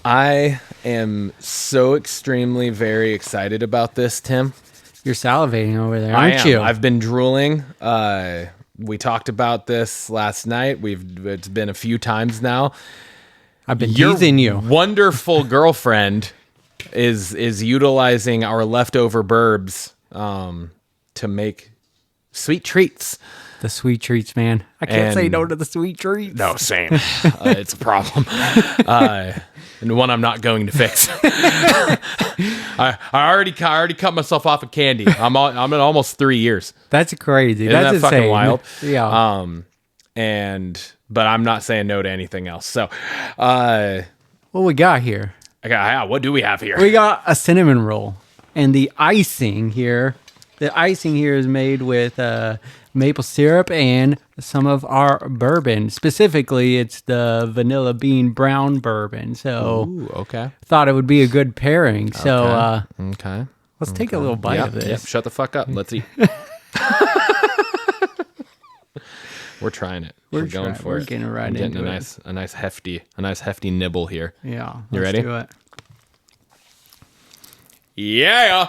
I am so extremely very excited about this, Tim. You're salivating over there, aren't you? I've been drooling. We talked about this last night. It's been a few times now. I've been teasing you. Wonderful girlfriend is utilizing our leftover burbs to make sweet treats. The sweet treats, man. I can't say no to the sweet treats. No, same. It's a problem. And one I'm not going to fix. I already cut myself off of candy. I'm at almost 3 years. That's crazy. Isn't That's that fucking wild? Yeah. But I'm not saying no to anything else. So, what we got here? What do we have here? We got a cinnamon roll, and the icing here is made with maple syrup and some of our bourbon. Specifically, it's the vanilla bean brown bourbon. So, ooh, okay. Thought it would be a good pairing. So, okay. Let's take a little bite of this. Yep. Shut the fuck up. Let's eat. We're trying it. We're going for it. We're getting right into it. A nice hefty nibble here. Yeah. You ready? Do it. Yeah.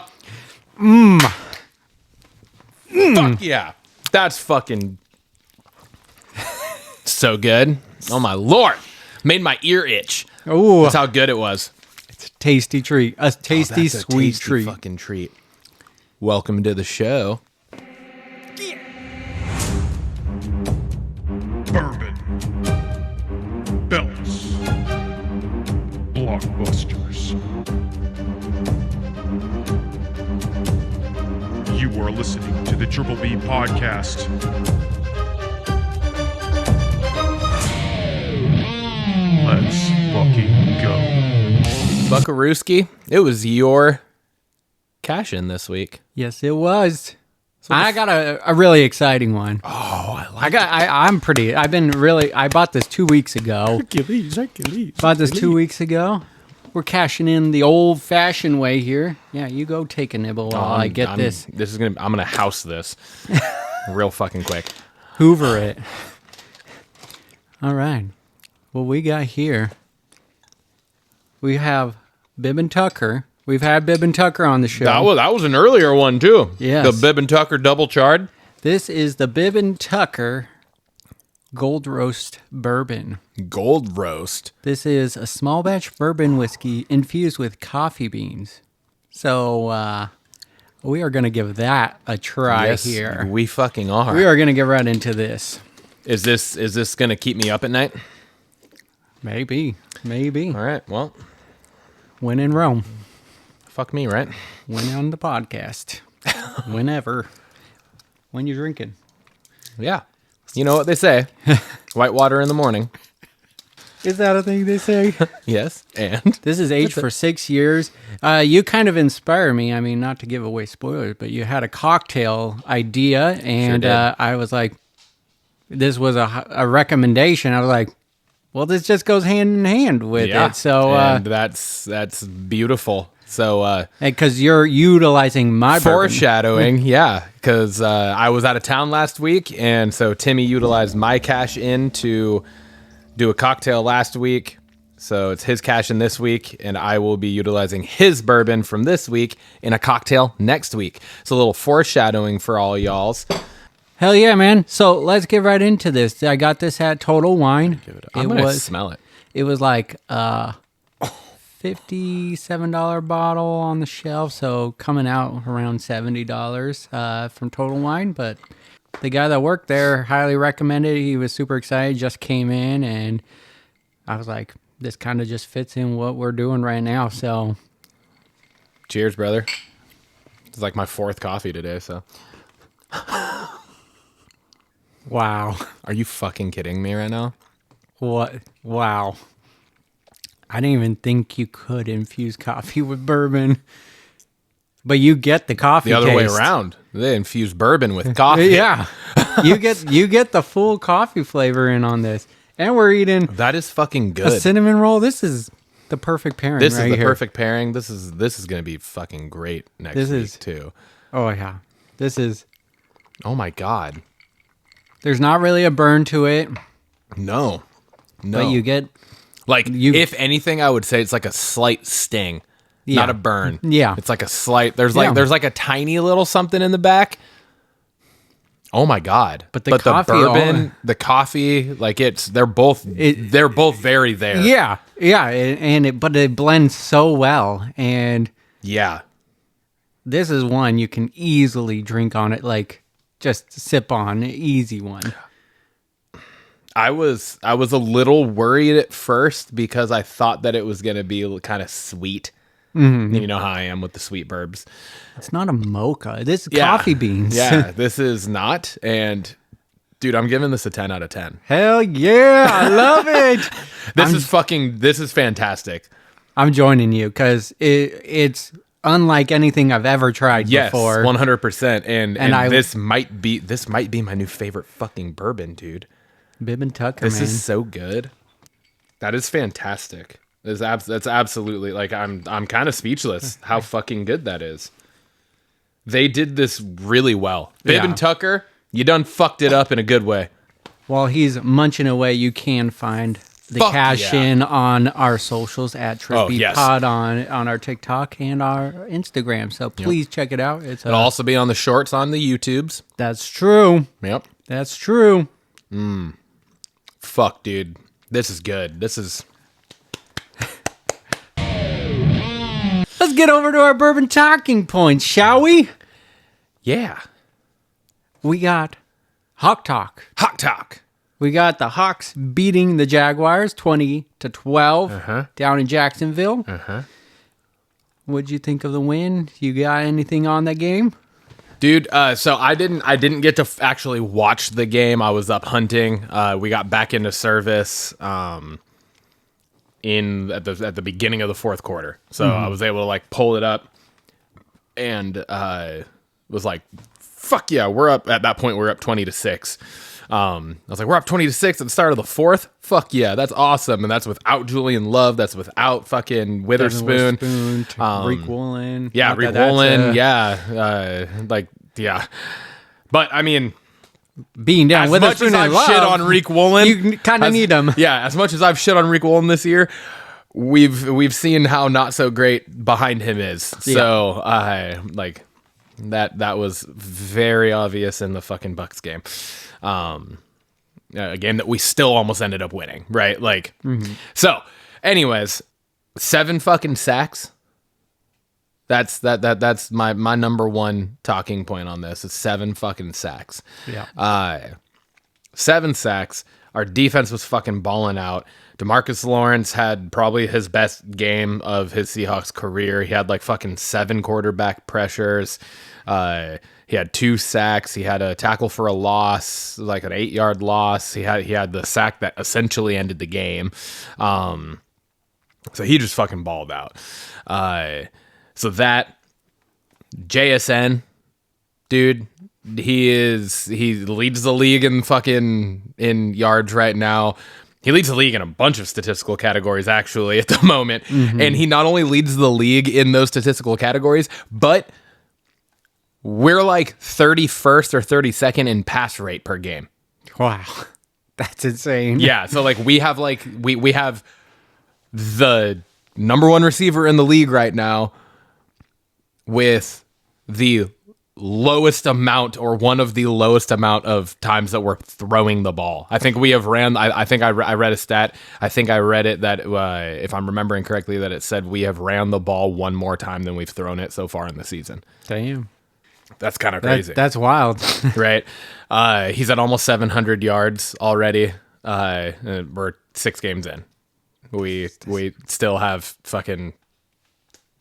Fuck yeah. That's fucking so good. Oh my Lord. Made my ear itch. Oh, that's how good it was. It's a tasty treat. A tasty, sweet treat. Fucking treat. Welcome to the show. Bourbon. Belts. Blockbusters. You are listening to the Triple B Podcast. Let's fucking go. Buckarooski, it was your cash-in this week. Yes, it was. I got a really exciting one. Oh, I bought this 2 weeks ago. Hercules. Bought this 2 weeks ago. We're cashing in the old-fashioned way here. Yeah, you go take a nibble while I get this. I'm gonna house this real fucking quick. Hoover it. All right. What we got here, we have Bib and Tucker. We've had Bib and Tucker on the show. That was an earlier one too. Yes. The Bib and Tucker double charred. This is the Bib and Tucker Gold Roast Bourbon. Gold Roast. This is a small batch bourbon whiskey infused with coffee beans. So we are going to give that a try here. We fucking are. We are going to get right into this. Is this going to keep me up at night? Maybe. All right. Well, when in Rome. Fuck me, right? When on the podcast. Whenever. When you're drinking. Yeah. You know what they say. White water in the morning. Is that a thing they say? Yes. And? This is aged for 6 years. You kind of inspire me. I mean, not to give away spoilers, but you had a cocktail idea. And I was like, this was a recommendation. I was like, well, this just goes hand in hand with it. So and that's beautiful. So, because you're utilizing my foreshadowing, yeah, because I was out of town last week, and so Timmy utilized my cash in to do a cocktail last week. So it's his cash in this week, and I will be utilizing his bourbon from this week in a cocktail next week. It's a little foreshadowing for all y'all's. Hell yeah, man! So let's get right into this. I got this at Total Wine. I'm gonna smell it. It was like $57 bottle on the shelf, so coming out around $70 from Total Wine. But the guy that worked there highly recommended it. He was super excited, just came in, and I was like, this kind of just fits in what we're doing right now. So cheers, brother. It's like my fourth coffee today, so. Wow. Are you fucking kidding me right now? What? Wow. I didn't even think you could infuse coffee with bourbon. But you get the coffee the other taste. way around. They infuse bourbon with coffee. Yeah. you get the full coffee flavor in on this. And we're eating that is fucking good. A cinnamon roll. This is the perfect pairing. This right is the here. perfect pairing. This is going to be fucking great next week too. Oh yeah. This is oh my God. There's not really a burn to it. No. But you get Like, if anything, I would say it's like a slight sting, not a burn. Yeah. It's like a slight, there's like a tiny little something in the back. Oh my God. But the coffee, bourbon, the coffee, like they're both very there. Yeah. Yeah. But it blends so well. And yeah, this is one you can easily drink on it. Like just sip on, easy one. I was a little worried at first because I thought that it was going to be kind of sweet. Mm-hmm. You know how I am with the sweet burbs. It's not a mocha. This is coffee beans. Yeah, this is not. And dude, I'm giving this a 10 out of 10. Hell yeah. I love it. This is fantastic. I'm joining you because it's unlike anything I've ever tried before. 100%. And this might be my new favorite fucking bourbon, dude. Bourbon Talk. This is so good. That is fantastic. That's absolutely, like, I'm kind of speechless how fucking good that is. They did this really well. Bib and Tucker, you done fucked it up in a good way. While he's munching away, you can find the cash in on our socials at TripBeatPod on our TikTok and our Instagram. So please check it out. It'll also be on the shorts on the YouTubes. That's true. Yep. That's true. Fuck, dude. This is good. This is... Let's get over to our bourbon talking points, shall we? Yeah. We got Hawk Talk. Hawk Talk. We got the Hawks beating the Jaguars 20-12 down in Jacksonville. What'd you think of the win? You got anything on that game? Dude, so I didn't get to actually watch the game. I was up hunting. We got back into service at the beginning of the fourth quarter. So I was able to like pull it up and was like, fuck yeah, we're up. At that point, we're up 20-6. I was like, we're up 20-6 at the start of the fourth. Fuck yeah, that's awesome. And that's without Julian Love. That's without fucking Witherspoon. Reek Woolen. Yeah, Reek Woolen. But I mean, being down as Witherspoon much as I've shit on Reek Woolen, you kind of need him. Yeah, as much as I've shit on Reek Woolen this year, we've seen how not so great behind him is. So that was very obvious in the fucking Bucks game. A game that we still almost ended up winning, right? Like, so anyways, 7 fucking sacks. That's my number one talking point on this. It's 7 fucking sacks. Yeah. 7 sacks. Our defense was fucking balling out. DeMarcus Lawrence had probably his best game of his Seahawks career. He had like fucking 7 quarterback pressures. He had 2 sacks. He had a tackle for a loss, like an 8-yard loss. He had the sack that essentially ended the game. So he just fucking balled out. So that JSN dude, he leads the league in yards right now. He leads the league in a bunch of statistical categories actually at the moment. And he not only leads the league in those statistical categories, but we're like 31st or 32nd in pass rate per game. Wow. That's insane. Yeah. So like we have the number 1 receiver in the league right now with the lowest amount or one of the lowest amount of times that we're throwing the ball. I think we have ran, I think I read a stat. I think I read it that if I'm remembering correctly, that it said we have ran the ball 1 more time than we've thrown it so far in the season. Damn. That's kind of crazy. That's wild. Right. He's at almost 700 yards already. We're 6 games in. We still have fucking...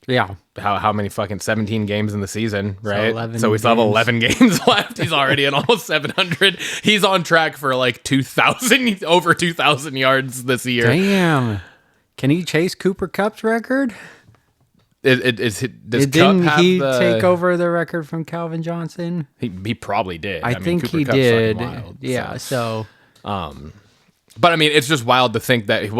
Yeah. How many fucking 17 games in the season, right? So we still have 11 games. games left. He's already at almost 700. He's on track for like 2,000, over 2,000 yards this year. Damn. Can he chase Cooper Kupp's record? Does Kupp Didn't have he take over the record from Calvin Johnson? He probably did. I think Cooper he Kupp's did. wild, yeah. So. But I mean, it's just wild to think that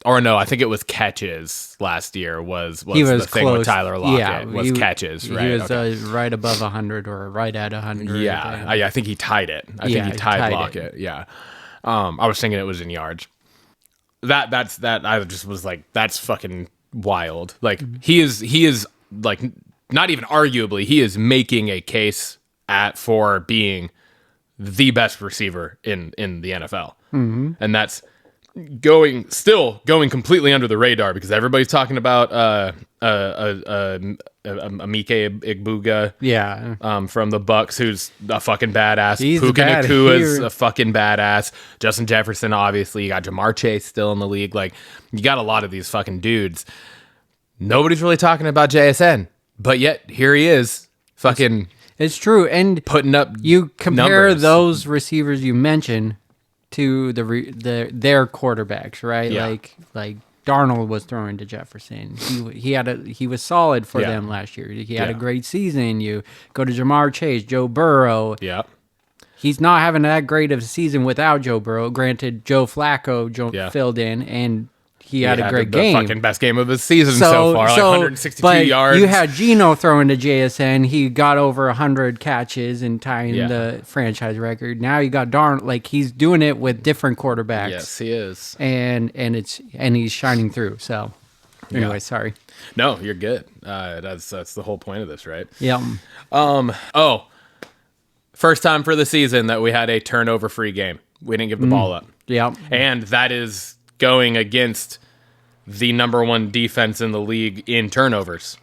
or no, I think it was catches last year was the close. thing with Tyler Lockett. Yeah, Catches, right? He was right above 100 or right at 100. Yeah, I think he tied it. I think he tied Lockett. Yeah. I was thinking it was in yards. that's I just was like, that's fucking wild. Like he is like, not even arguably, he is making a case for being the best receiver in the NFL. And that's going completely under the radar because everybody's talking about Amike Igbuga from the Bucks, who's a fucking badass. Puka Nakua's a fucking badass. Justin Jefferson, obviously. You got Jamar Chase still in the league. Like, you got a lot of these fucking dudes. Nobody's really talking about JSN, but yet here he is, fucking. It's true, and putting up. You compare numbers. those receivers you mentioned to their quarterbacks, right? Yeah. Like Darnold was throwing to Jefferson. He was solid for them last year. He had a great season. You go to Jamar Chase, Joe Burrow. Yeah. He's not having that great of a season without Joe Burrow. Granted, Joe Flacco filled in, and he had a great game. The fucking best game of his season so far, like 162 yards. You had Geno throwing to JSN. He got over 100 catches and tying the franchise record. Now you got Darnold. Like, he's doing it with different quarterbacks. Yes, he is. And he's shining through. So, anyway, sorry. No, you're good. That's the whole point of this, right? Yeah. First time for the season that we had a turnover-free game. We didn't give the ball up. Yeah. And that is going against the number one defense in the league in turnovers.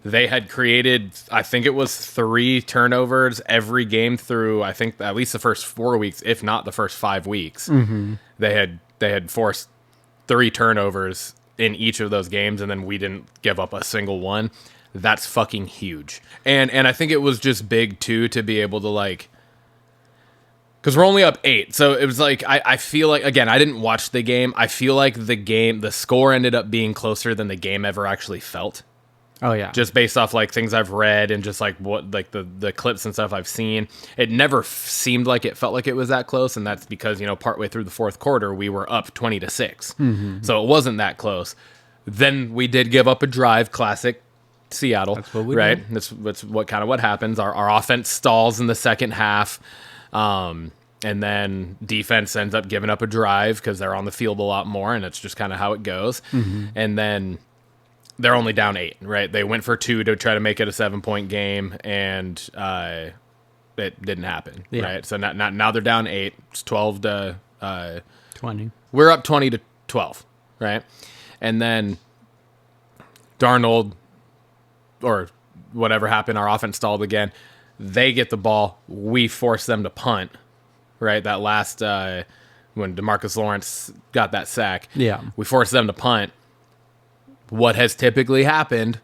They had created, I think it was 3 turnovers every game through, I think, at least the first 4 weeks, if not the first 5 weeks. Mm-hmm. They had forced 3 turnovers in each of those games, and then we didn't give up a single one. That's fucking huge. And I think it was just big, too, to be able to, like... Because we're only up 8. So it was like, I feel like, again, I didn't watch the game. I feel like the score ended up being closer than the game ever actually felt. Oh, yeah. Just based off, like, things I've read and just, like, what, like, the clips and stuff I've seen. It never seemed like it felt like it was that close. And that's because, partway through the fourth quarter, we were up 20-6. Mm-hmm. So it wasn't that close. Then we did give up a drive, classic Seattle. That's what we right? do. That's what happens. Our offense stalls in the second half. And then defense ends up giving up a drive because they're on the field a lot more, and it's just kind of how it goes. Mm-hmm. And then they're only down 8, right? They went for 2 to try to make it a 7-point game, and it didn't happen, right? So now they're down 8. It's 12 to 20. We're up 20 to 12, right? And then Darnold, or whatever happened, our offense stalled again. They get the ball. We force them to punt, right? That last, when DeMarcus Lawrence got that sack. Yeah. We force them to punt. What has typically happened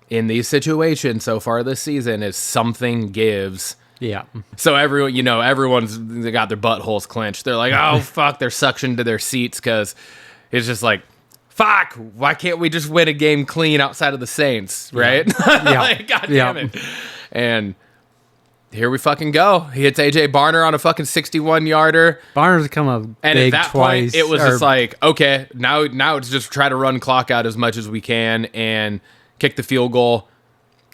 in these situations so far this season is something gives. Yeah. So everyone's got their buttholes clenched. They're like, oh, fuck. They're suctioned to their seats because it's just like, fuck, why can't we just win a game clean outside of the Saints, right? Yeah. Like, God damn it. And here we fucking go. He hits AJ Barner on a fucking 61-yarder. Barner's come up and big at that twice. point, it was just like, okay, now it's just try to run clock out as much as we can and kick the field goal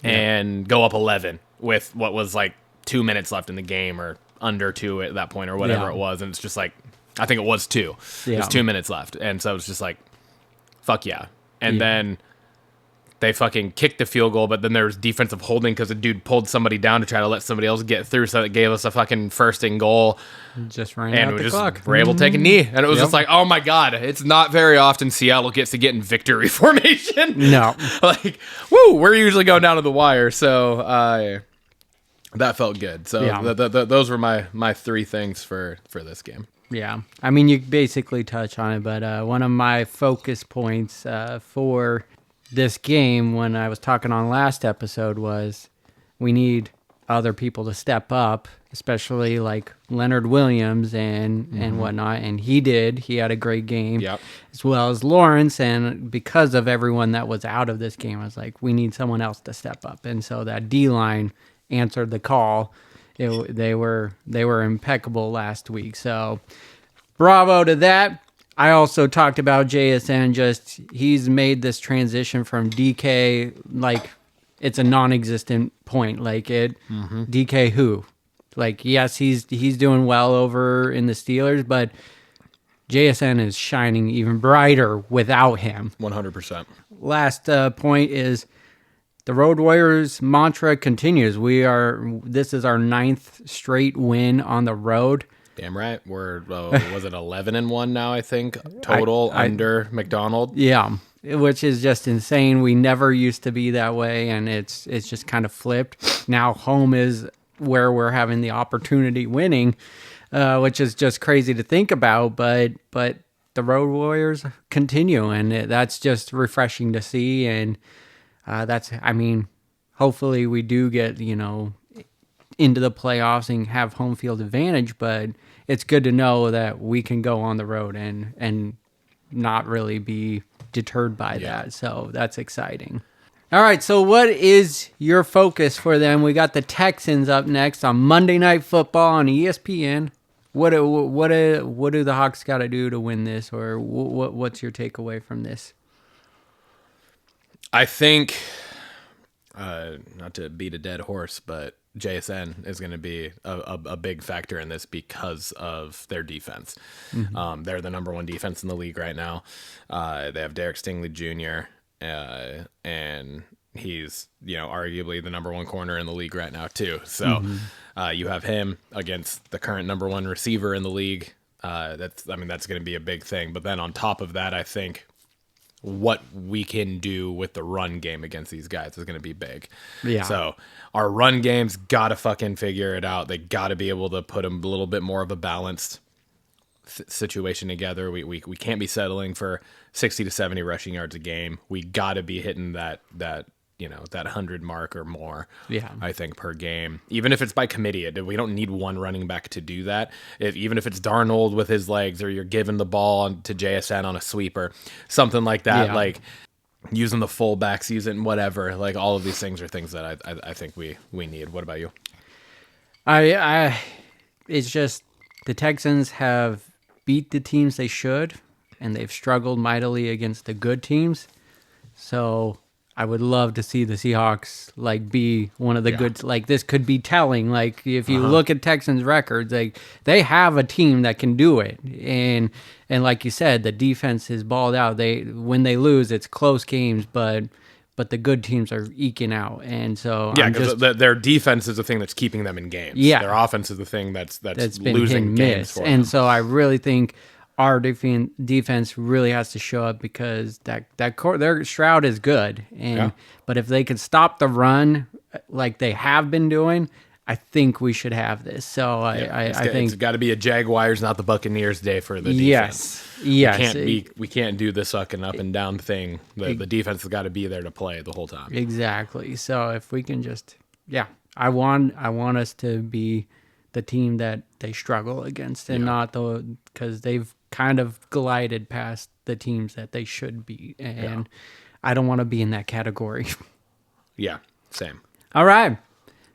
and go up 11 with what was like 2 minutes left in the game or under 2 at that point or whatever it was. And it's just like, I think it was 2. Yeah. It's 2 minutes left. And so it's just like, fuck yeah. And then they fucking kicked the field goal, but then there was defensive holding because a dude pulled somebody down to try to let somebody else get through, so it gave us a fucking first and goal. Just ran out the clock. Were able to take a knee. And it was just like, oh my God, it's not very often Seattle gets to get in victory formation. No. Like, woo, we're usually going down to the wire. So that felt good. So those were my 3 things for this game. Yeah. I mean, you basically touch on it, but one of my focus points for this game when I was talking on last episode was we need other people to step up, especially like Leonard Williams and whatnot. And he did. He had a great game, as well as Lawrence. And because of everyone that was out of this game, I was like, we need someone else to step up. And so that D-line answered the call. They were impeccable last week. So bravo to that. I also talked about JSN, he's made this transition from DK, like it's a non-existent point. Like DK who? Like, yes, he's doing well over in the Steelers, but JSN is shining even brighter without him. 100%. Last point is the Road Warriors mantra continues. This is our 9th straight win on the road. Damn right. We're, was it 11-1 now, I think, total under McDonald? Yeah, which is just insane. We never used to be that way, and it's just kind of flipped. Now home is where we're having the opportunity winning, which is just crazy to think about, but the Road Warriors continue, and that's just refreshing to see, and hopefully we do get, into the playoffs and have home field advantage, but it's good to know that we can go on the road and not really be deterred by that. So that's exciting. All right, so what is your focus for them? We got the Texans up next on Monday Night Football on ESPN. What do the Hawks got to do to win this, or what's your takeaway from this? I think, not to beat a dead horse, but JSN is going to be a big factor in this because of their defense. Mm-hmm. They're the number 1 defense in the league right now. They have Derek Stingley Jr., and he's, arguably the number 1 corner in the league right now too. So you have him against the current number 1 receiver in the league. That's going to be a big thing. But then on top of that, I think what we can do with the run game against these guys is going to be big. Yeah. So our run game's got to fucking figure it out. They got to be able to put a little bit more of a balanced situation together. We can't be settling for 60 to 70 rushing yards a game. We got to be hitting that 100 mark or more. Yeah, I think per game, even if it's by committee. We don't need one running back to do that. Even if it's Darnold with his legs, or you're giving the ball to JSN on a sweeper, something like that. Like using the fullbacks, using whatever. Like all of these things are things that I think we need. What about you? It's just the Texans have beat the teams they should, and they've struggled mightily against the good teams. So I would love to see the Seahawks be one of the good. This could be telling. If you look at Texans records, they have a team that can do it, and like you said, the defense is balled out. When they lose, it's close games, but the good teams are eking out, and so because their defense is the thing that's keeping them in games. Yeah, their offense is the thing that's been losing games for them. And so I really think our defense really has to show up, because their Stroud is good, but if they could stop the run like they have been doing, I think we should have this. So I think it's got to be a Jaguars, not the Buccaneers day for the defense. Yes. We can't do the sucking up and down thing. The defense has got to be there to play the whole time. Exactly. So if we can just, I want us to be the team that they struggle against, and not because they've kind of glided past the teams that they should be, and I don't want to be in that category. Yeah, same. All right.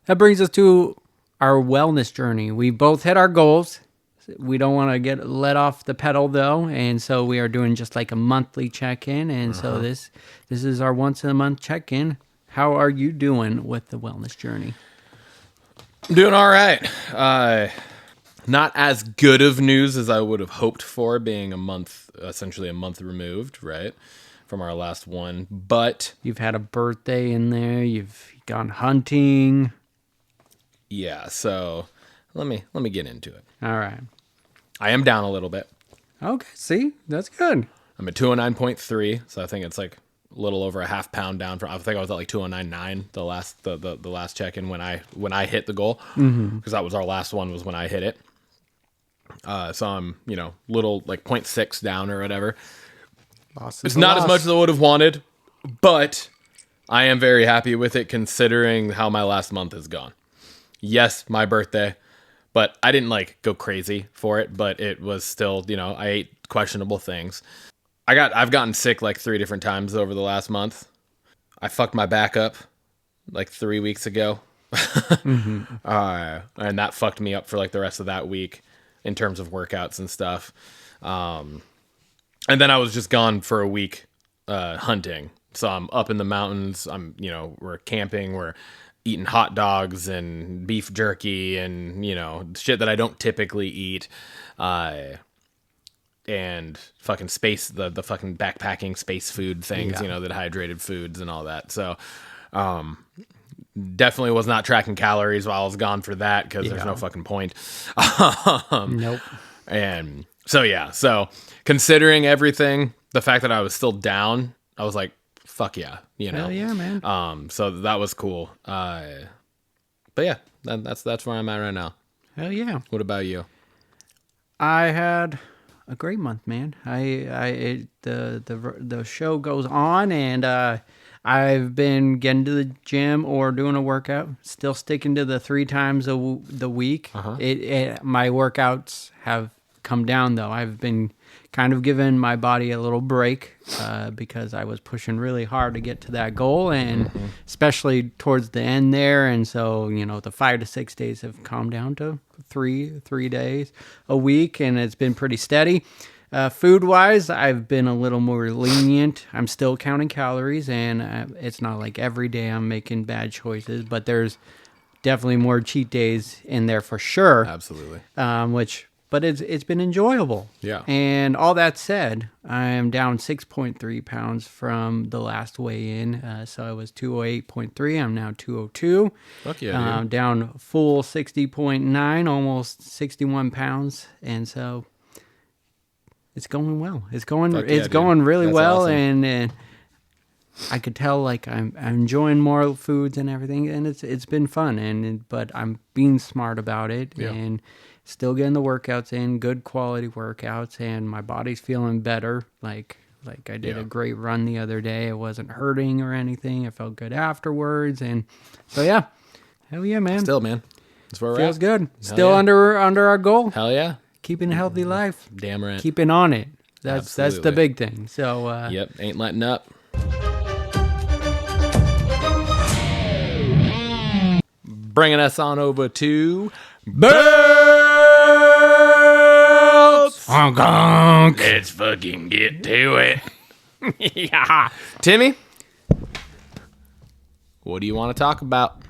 That brings us to our wellness journey. We both hit our goals. We don't want to get let off the pedal, though, and so we are doing just like a monthly check-in, and so this is our once-a-month check-in. How are you doing with the wellness journey? I'm doing all right. Not as good of news as I would have hoped for, being essentially a month removed, right, from our last one. But you've had a birthday in there. You've gone hunting. Yeah, so let me get into it. All right. I am down a little bit. Okay, see? That's good. I'm at 209.3, so I think it's a little over a half pound down from. I think I was at 209.9 the last check-in when I hit the goal, because that was our last one, was when I hit it. So I'm little 0.6 down or whatever. It's not as much as I would have wanted, but I am very happy with it considering how my last month has gone. Yes, my birthday, but I didn't go crazy for it, but it was still, I ate questionable things. I've gotten sick 3 different times over the last month. I fucked my back up 3 weeks ago. And that fucked me up for the rest of that week in terms of workouts and stuff. And then I was just gone for a week hunting. So I'm up in the mountains. We're camping. We're eating hot dogs and beef jerky and, shit that I don't typically eat. and fucking space, the fucking backpacking space food things, Yeah. that hydrated foods and all that. So, definitely was not tracking calories while I was gone for that because there's no fucking point. Nope. And so considering everything, the fact that I was still down, I was like, fuck yeah, Hell yeah, man. So that was cool. But yeah, that's where I'm at right now. Hell yeah. What about you? I had a great month, man. The show goes on, and I've been getting to the gym or doing a workout. Still sticking to the 3 times the week. My workouts have come down though. I've been kind of giving my body a little break because I was pushing really hard to get to that goal, and especially towards the end there. And so the 5 to 6 days have calmed down to three days a week, and it's been pretty steady. Food wise, I've been a little more lenient. I'm still counting calories, and it's not like every day I'm making bad choices, but there's definitely more cheat days in there for sure. Absolutely. But it's been enjoyable. Yeah. And all that said, I am down 6.3 pounds from the last weigh-in. So I was 208.3. I'm now 202. Fuck yeah, dude. Down full 60.9, almost 61 pounds. And so it's going well. It's going really That's well. awesome. And I could tell like I'm enjoying more foods and everything, and it's been fun. But I'm being smart about it. Yeah. And still getting the workouts in, good quality workouts, and my body's feeling better. Like I did a great run the other day. It wasn't hurting or anything. I felt good afterwards, and so yeah, hell yeah, man. Still, man, that's where we're Feels at. good. Still yeah. under our goal. Hell yeah. Keeping a healthy life. Damn right. Keeping on it. That's the Absolutely. big thing. So Yep, ain't letting up. Bringing us on over to Belts. Let's fucking get to it. Yeah. Timmy, what do you want to talk about?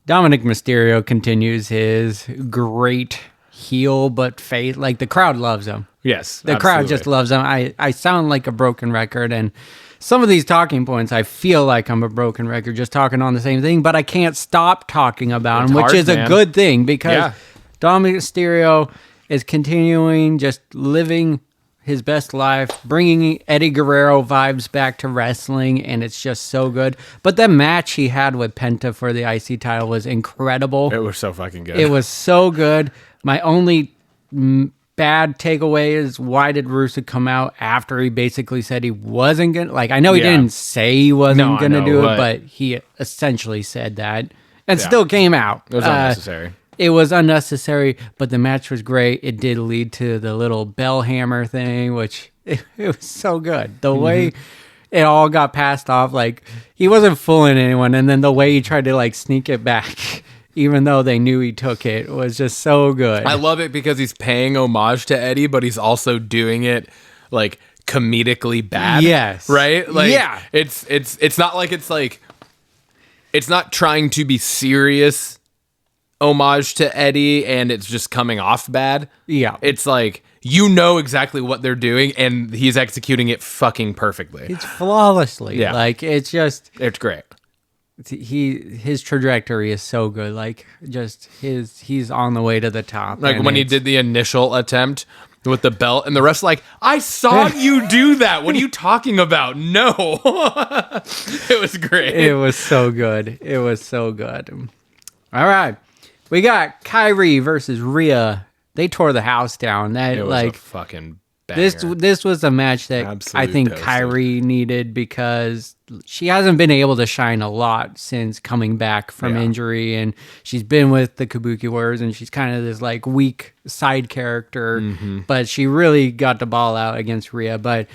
Dominic Mysterio continues his great heel but face. Like the crowd loves him. Yes, The crowd just loves him. I sound like a broken record, and some of these talking points, I feel like I'm a broken record just talking on the same thing, but I can't stop talking about him, which hard, is man. a good thing because Yeah. Dominic Mysterio is continuing just living his best life, bringing Eddie Guerrero vibes back to wrestling, and it's just so good. But the match he had with Penta for the IC title was incredible. It was so fucking good. It was so good. My only bad takeaway is why did Russo come out after he basically said he wasn't going to... Like, I know he Yeah. didn't say he wasn't No, I going to know, do it, but- but he essentially said that and still came out. It was unnecessary. It was unnecessary, but the match was great. It did lead to the little bell hammer thing, which it was so good. The way it all got passed off, like he wasn't fooling anyone, and then the way he tried to like sneak it back, even though they knew he took it, was just so good. I love it because he's paying homage to Eddie, but he's also doing it like comedically bad. Yes. Right? Like Yeah. it's not like it's not trying to be serious homage to Eddie and it's just coming off bad. Yeah. It's like exactly what they're doing and he's executing it fucking perfectly. It's flawlessly. Yeah. Like it's just It's great. his trajectory is so good. Like just he's on the way to the top. Like and when he it's- did the initial attempt with the belt and the rest like, I saw you do that. What are you talking about? No. It was great. It was so good. It was so good. All right. We got Kyrie versus Rhea. They tore the house down. That It was like a fucking banger. this was a match that Absolute I think toasted. Kyrie needed because she hasn't been able to shine a lot since coming back from Yeah. injury, and she's been with the Kabuki Warriors, and she's kind of this like weak side character, Mm-hmm. but she really got the ball out against Rhea. But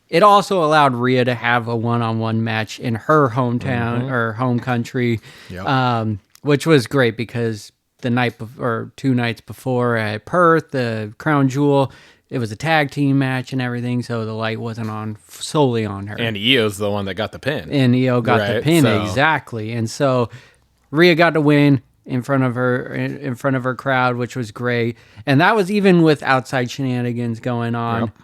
it also allowed Rhea to have a one-on-one match in her hometown or home country, Mm-hmm. Yep. which was great because the night or 2 nights before at Perth, the Crown Jewel, it was a tag team match and everything, so the light wasn't on solely on her. And Io's the one that got the pin. And Io got the Right, pin, so- exactly. And so Rhea got to win. in front of her crowd, which was great. And that was even with outside shenanigans going on. Yep,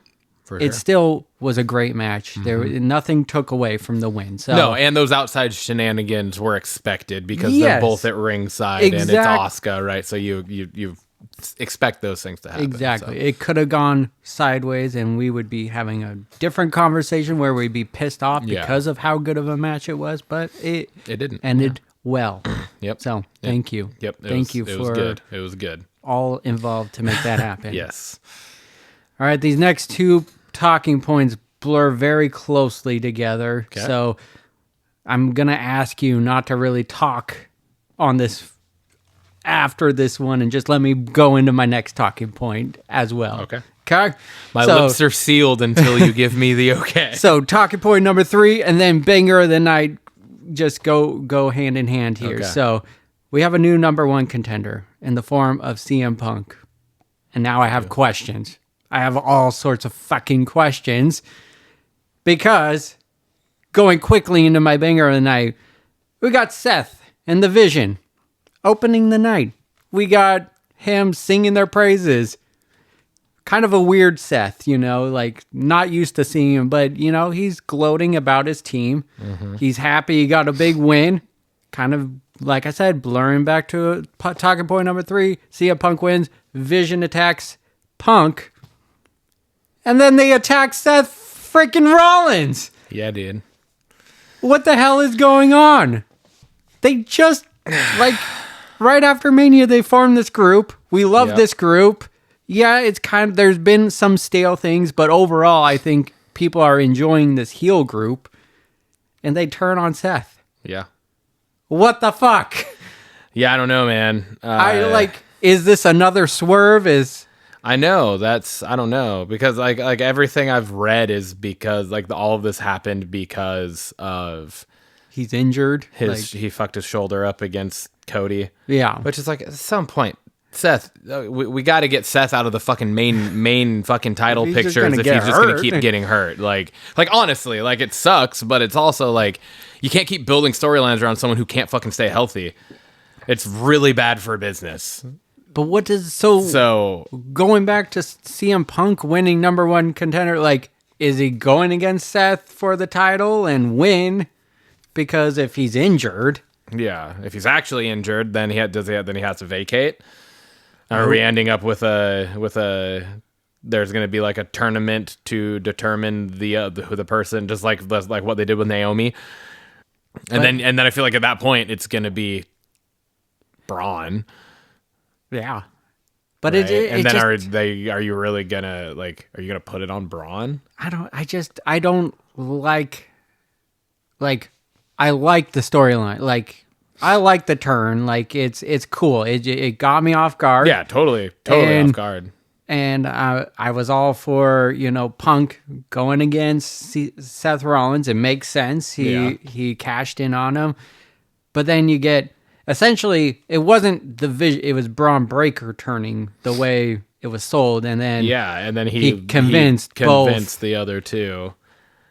for sure. It still was a great match. There nothing took away from the win. So No, and those outside shenanigans were expected because they're Yes. both at ringside and it's Asuka, right? So you expect those things to happen. exactly. So. It could have gone sideways and we would be having a different conversation where we'd be pissed off Yeah. because of how good of a match it was, but it didn't. ended well. Yep. So thank you. Yep. Thank you It was for good. It was good. all involved to make that happen. Yes. All right, these next two talking points blur very closely together. Okay. So I'm going to ask you not to really talk on this after this one and just let me go into my next talking point as well. Okay. Okay? My lips are sealed until you give me the okay. So talking point number 3 and then banger of the night just go hand in hand here. Okay. So we have a new number 1 contender in the form of CM Punk. And now I have questions. I have all sorts of fucking questions because going quickly into my banger of the night, we got Seth and the Vision opening the night. We got him singing their praises. Kind of a weird Seth, like not used to seeing him, but he's gloating about his team. He's happy he got a big win. Kind of, like I said, blurring back to talking point number 3. CM Punk wins. Vision attacks Punk. And then they attack Seth freaking Rollins. Yeah, dude. What the hell is going on? They just, right after Mania, they formed this group. We love this group. Yeah, it's there's been some stale things, but overall, I think people are enjoying this heel group. And they turn on Seth. Yeah. What the fuck? Yeah, I don't know, man. Is this another swerve? I know I don't know because like everything I've read is because all of this happened because of He's injured. he fucked his shoulder up against Cody. Yeah. Which is at some point, Seth, we got to get Seth out of the fucking main fucking title He's just pictures gonna if get he's just going to hurt. keep getting hurt. Like honestly, it sucks, but it's also you can't keep building storylines around someone who can't fucking stay healthy. It's really bad for business. But what does so going back to CM Punk winning number 1 contender, is he going against Seth for the title and win? Because if he's injured, yeah, if he's actually injured, then he has to vacate. Are we ending up with a? There's going to be a tournament to determine the person, just like what they did with Naomi, and then I feel like at that point it's going to be Braun. yeah. But right? it then just, are you really gonna are you gonna put it on Braun? I don't like I like the storyline. I like the turn. It's cool. It got me off guard. Yeah, totally off guard. And I was all for, Punk going against Seth Rollins. It makes sense. He cashed in on him. But then you get, essentially, it wasn't the Vision. It was Braun Breaker turning the way it was sold. And then he convinced both. the other two,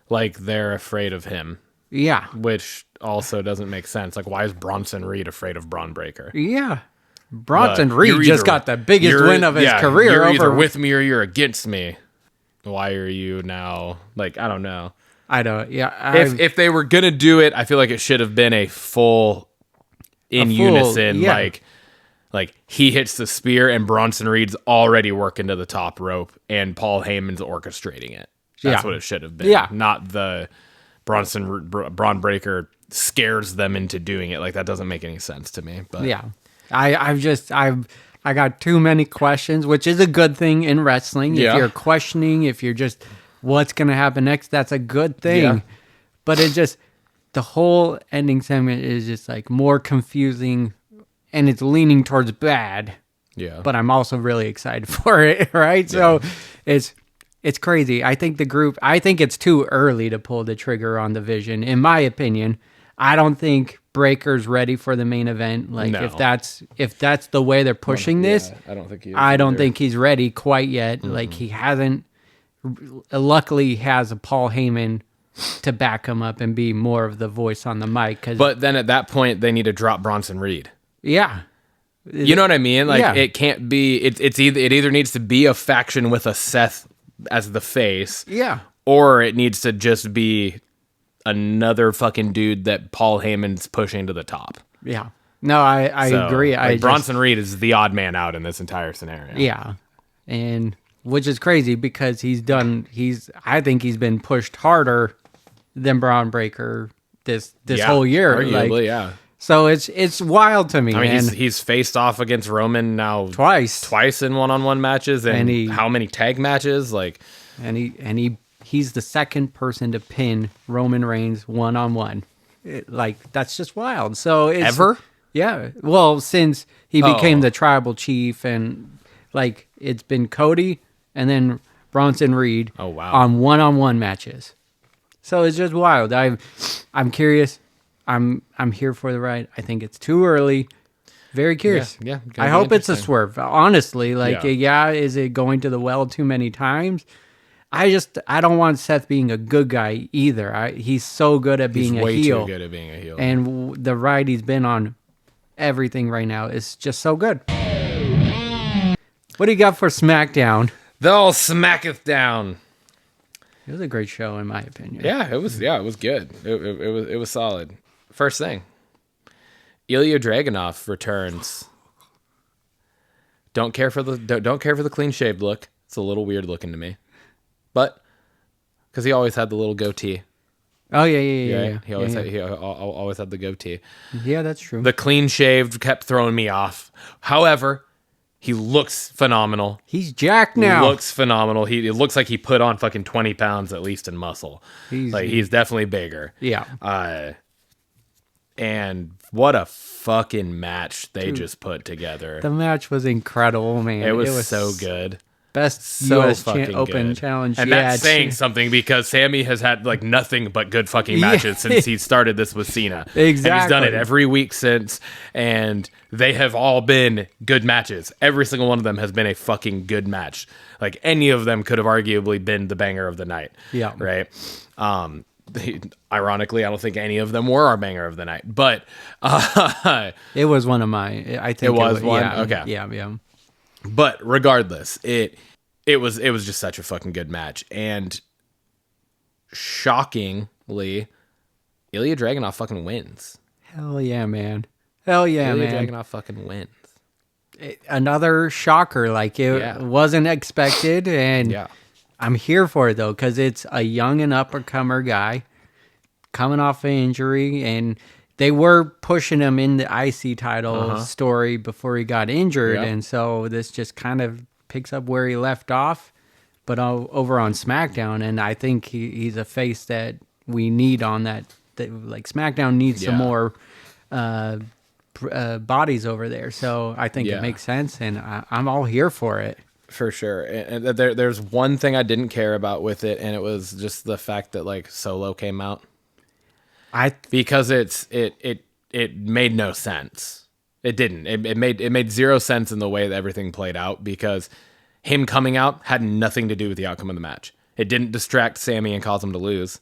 they're afraid of him. Yeah. Which also doesn't make sense. Why is Bronson Reed afraid of Braun Breaker? Yeah. Bronson Reed just got the biggest win of his career. You're over either with me or you're against me. Why are you now? I don't know. I don't. Yeah. If they were gonna do it, I feel like it should have been a full unison. Yeah. He hits the spear and Bronson Reed's already working to the top rope and Paul Heyman's orchestrating it. That's what it should have been. Yeah. Not the Braun Breaker scares them into doing it. That doesn't make any sense to me. But yeah. I got too many questions, which is a good thing in wrestling. Yeah. If you're questioning, if you're just, what's going to happen next, that's a good thing. Yeah. But it just, the whole ending segment is just more confusing and it's leaning towards bad. Yeah. But I'm also really excited for it, right? Yeah. So it's crazy. I think it's too early to pull the trigger on the Vision, in my opinion. I don't think Breaker's ready for the main event. No. if that's the way they're pushing this, I don't think he is I don't think he's ready quite yet. Mm-hmm. He hasn't. Luckily, he has a Paul Heyman to back him up and be more of the voice on the mic. But then at that point, they need to drop Bronson Reed. Yeah. You know what I mean? Like, Yeah. it can't be. It either needs to be a faction with a Seth as the face, Yeah. or it needs to just be another fucking dude that Paul Heyman's pushing to the top. Yeah. No, I So, agree. Like, Bronson Reed is the odd man out in this entire scenario. Yeah. And which is crazy because I think he's been pushed harder than Braun Breaker this Yeah, whole year. arguably, Like, yeah. so it's wild to me. I mean, and he's faced off against Roman now twice in one-on-one matches, and how many tag matches? Like, and he's the second person to pin Roman Reigns one-on-one. Like, that's just wild. So it's ever? Yeah. Well, since he became Oh. the tribal chief, and like it's been Cody and then Bronson Reed Oh, wow. on one-on-one matches. So it's just wild. I'm curious. I'm here for the ride. I think it's too early. Very curious. Yeah, I hope it's a interesting. swerve. Honestly, like Yeah. is it going to the well too many times? I don't want Seth being a good guy either. He's so good at being He's a way heel. too good at being a heel. And the ride he's been on, everything right now is just so good. What do you got for SmackDown? They'll smacketh down. It was a great show, in my opinion. Yeah, it was good. It was solid. First thing, Ilya Dragunov returns. Don't care for the clean shaved look. It's a little weird looking to me, but because he always had the little goatee. Oh yeah. Right? He always had the goatee. Yeah, that's true. The clean shaved kept throwing me off. However, he looks phenomenal. He's jacked now. Looks phenomenal. It looks like he put on fucking 20 pounds at least in muscle. He's definitely bigger. Yeah. And what a fucking match they just put together. The match was incredible, man. It was so good. Best So US fucking Open good. challenge. And that's saying something because Sammy has had like nothing but good fucking matches since he started this with Cena. Exactly. And he's done it every week since, and they have all been good matches. Every single one of them has been a fucking good match. Like, any of them could have arguably been the banger of the night. Yeah. Right? Ironically, I don't think any of them were our banger of the night, but It was one of my. I think It was one? Yeah, Okay. Yeah. But regardless, it was just such a fucking good match. And shockingly, Ilya Dragunov fucking wins. Hell yeah, man. Hell yeah, Ilya man. Dragunov fucking wins. Another shocker. Like, it wasn't expected, and Yeah. I'm here for it though, because it's a young and up-and-comer guy coming off an injury, and they were pushing him in the IC title story before he got injured, and so this just kind of picks up where he left off, but over on SmackDown, and I think he's a face that we need on that like SmackDown needs some more bodies over there, so I think it makes sense, and I'm all here for it. For sure. And there's one thing I didn't care about with it, and it was just the fact that like Solo came out. Because it made no sense. It didn't. It made zero sense in the way that everything played out, because him coming out had nothing to do with the outcome of the match. It didn't distract Sammy and cause him to lose.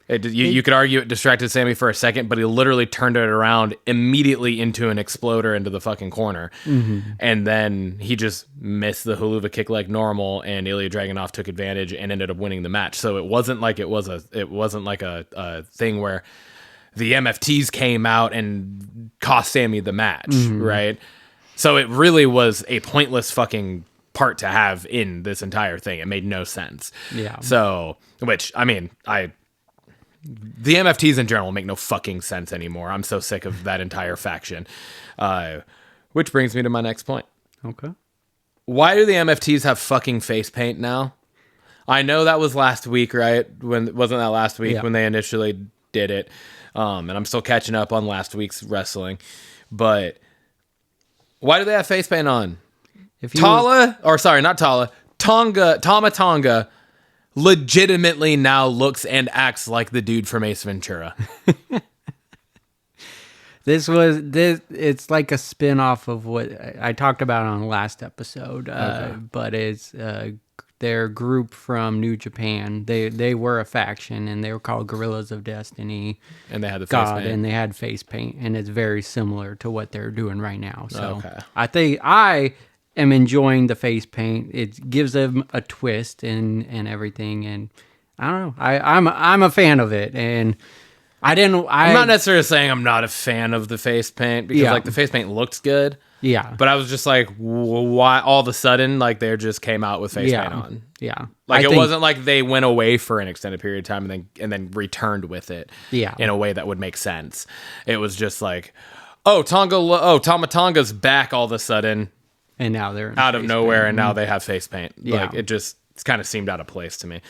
You could argue it distracted Sammy for a second, but he literally turned it around immediately into an exploder into the fucking corner. Mm-hmm. And then he just missed the Huluva kick like normal, and Ilya Dragunov took advantage and ended up winning the match. So it wasn't like a thing where the MFTs came out and cost Sammy the match, right? So it really was a pointless fucking part to have in this entire thing. It made no sense. Yeah. So, which, I mean, the MFTs in general make no fucking sense anymore. I'm so sick of that entire faction. Which brings me to my next point. Okay. Why do the MFTs have fucking face paint now? I know that was last week, right? Wasn't that last week when they initially did it? And I'm still catching up on last week's wrestling. But why do they have face paint on? Tama Tonga legitimately now looks and acts like the dude from Ace Ventura. It's like a spin-off of what I talked about on the last episode, but it's their group from New Japan. They were a faction, and they were called Guerrillas of Destiny. And they had the face God, paint. and they had face paint, and it's very similar to what they're doing right now. So Okay. I think I am enjoying the face paint. It gives them a twist and everything, and I don't know. I'm a fan of it, and I'm not necessarily saying I'm not a fan of the face paint because like the face paint looks good. Yeah. But I was just like, why all of a sudden like they just came out with face paint on? Yeah. Like it wasn't like they went away for an extended period of time and then returned with it. Yeah. In a way that would make sense. It was just like, Tama Tonga's back all of a sudden. And now they're out of nowhere, and now they have face paint. Yeah. Like it kind of seemed out of place to me.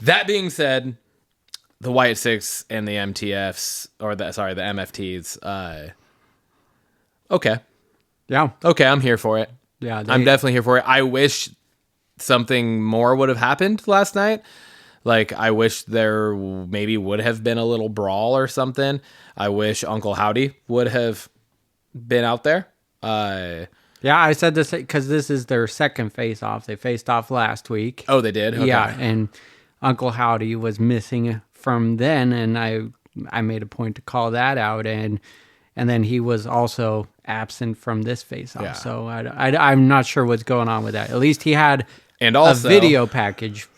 That being said, the White Six and the MTFs the MFTs. Okay. Yeah. Okay, I'm here for it. Yeah. I'm definitely here for it. I wish something more would have happened last night. Like, I wish there maybe would have been a little brawl or something. I wish Uncle Howdy would have been out there. Yeah, I said this because this is their second face-off. They faced off last week. Oh, they did? Okay. Yeah, and Uncle Howdy was missing from then, and I made a point to call that out, and then he was also absent from this face-off. Yeah. So I'm not sure what's going on with that. At least he had and also, a video package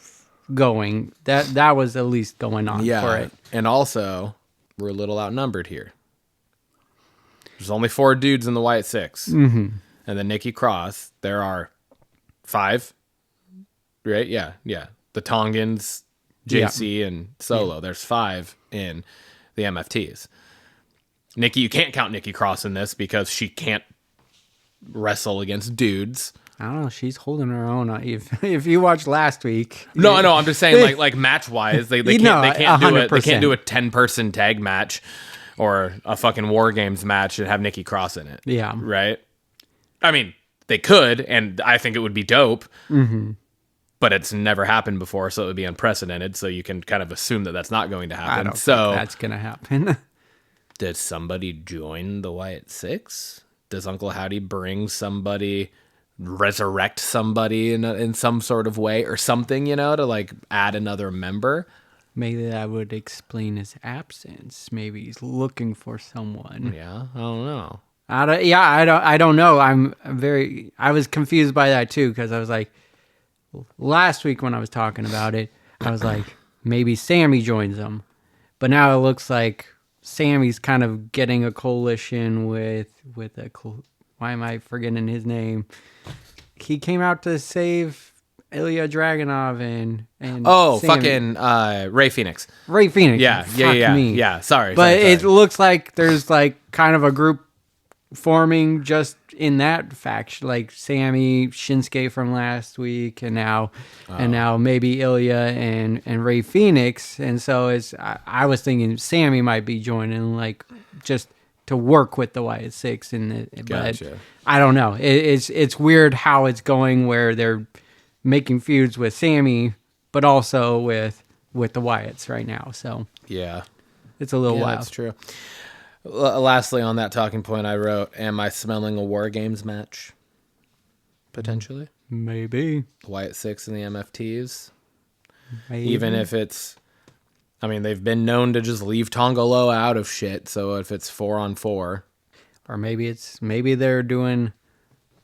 going. That was at least going on for it. And also, we're a little outnumbered here. There's only 4 dudes in the White Six. Mm-hmm. And then Nikki Cross, there are 5. Right? Yeah. The Tongans, JC, and Solo. There's 5 in the MFTs. Nikki, you can't count Nikki Cross in this because she can't wrestle against dudes. I don't know. She's holding her own. If you watched last week, No, I'm just saying, like match wise, they can't do it. They can't do a 10-person tag match or a fucking War Games match and have Nikki Cross in it. Yeah, right. I mean, they could, and I think it would be dope. Mm-hmm. But it's never happened before, so it would be unprecedented. So you can kind of assume that that's not going to happen. I don't think that's gonna happen. Did somebody join the White Six? Does Uncle Howdy bring somebody, resurrect somebody in some sort of way or something, to like add another member? Maybe that would explain his absence. Maybe he's looking for someone. Yeah, I don't know. I don't know. I was confused by that too, because I was like, last week when I was talking about it, I was like, maybe Sammy joins them. But now it looks like Sammy's kind of getting a coalition with why am I forgetting his name? He came out to save Ilya Dragunov and Sammy. Fucking Ray Phoenix. Ray Phoenix. Yeah. Yeah. Sorry. But it looks like there's like kind of a group forming just in that faction, like Sammy, Shinsuke from last week, and now maybe Ilya and Ray Phoenix. And so I was thinking Sammy might be joining, like just to work with the White Six. Gotcha. But I don't know. It's weird how it's going where they're making feuds with Sammy, but also with the Wyatts right now. So yeah, it's a little wild. That's true. Lastly, on that talking point, I wrote, am I smelling a War Games match? Potentially. Maybe. The White Six and the MFTs. Maybe. Even if it's... I mean, they've been known to just leave Tongalo out of shit, so if it's 4-on-4... Or maybe they're doing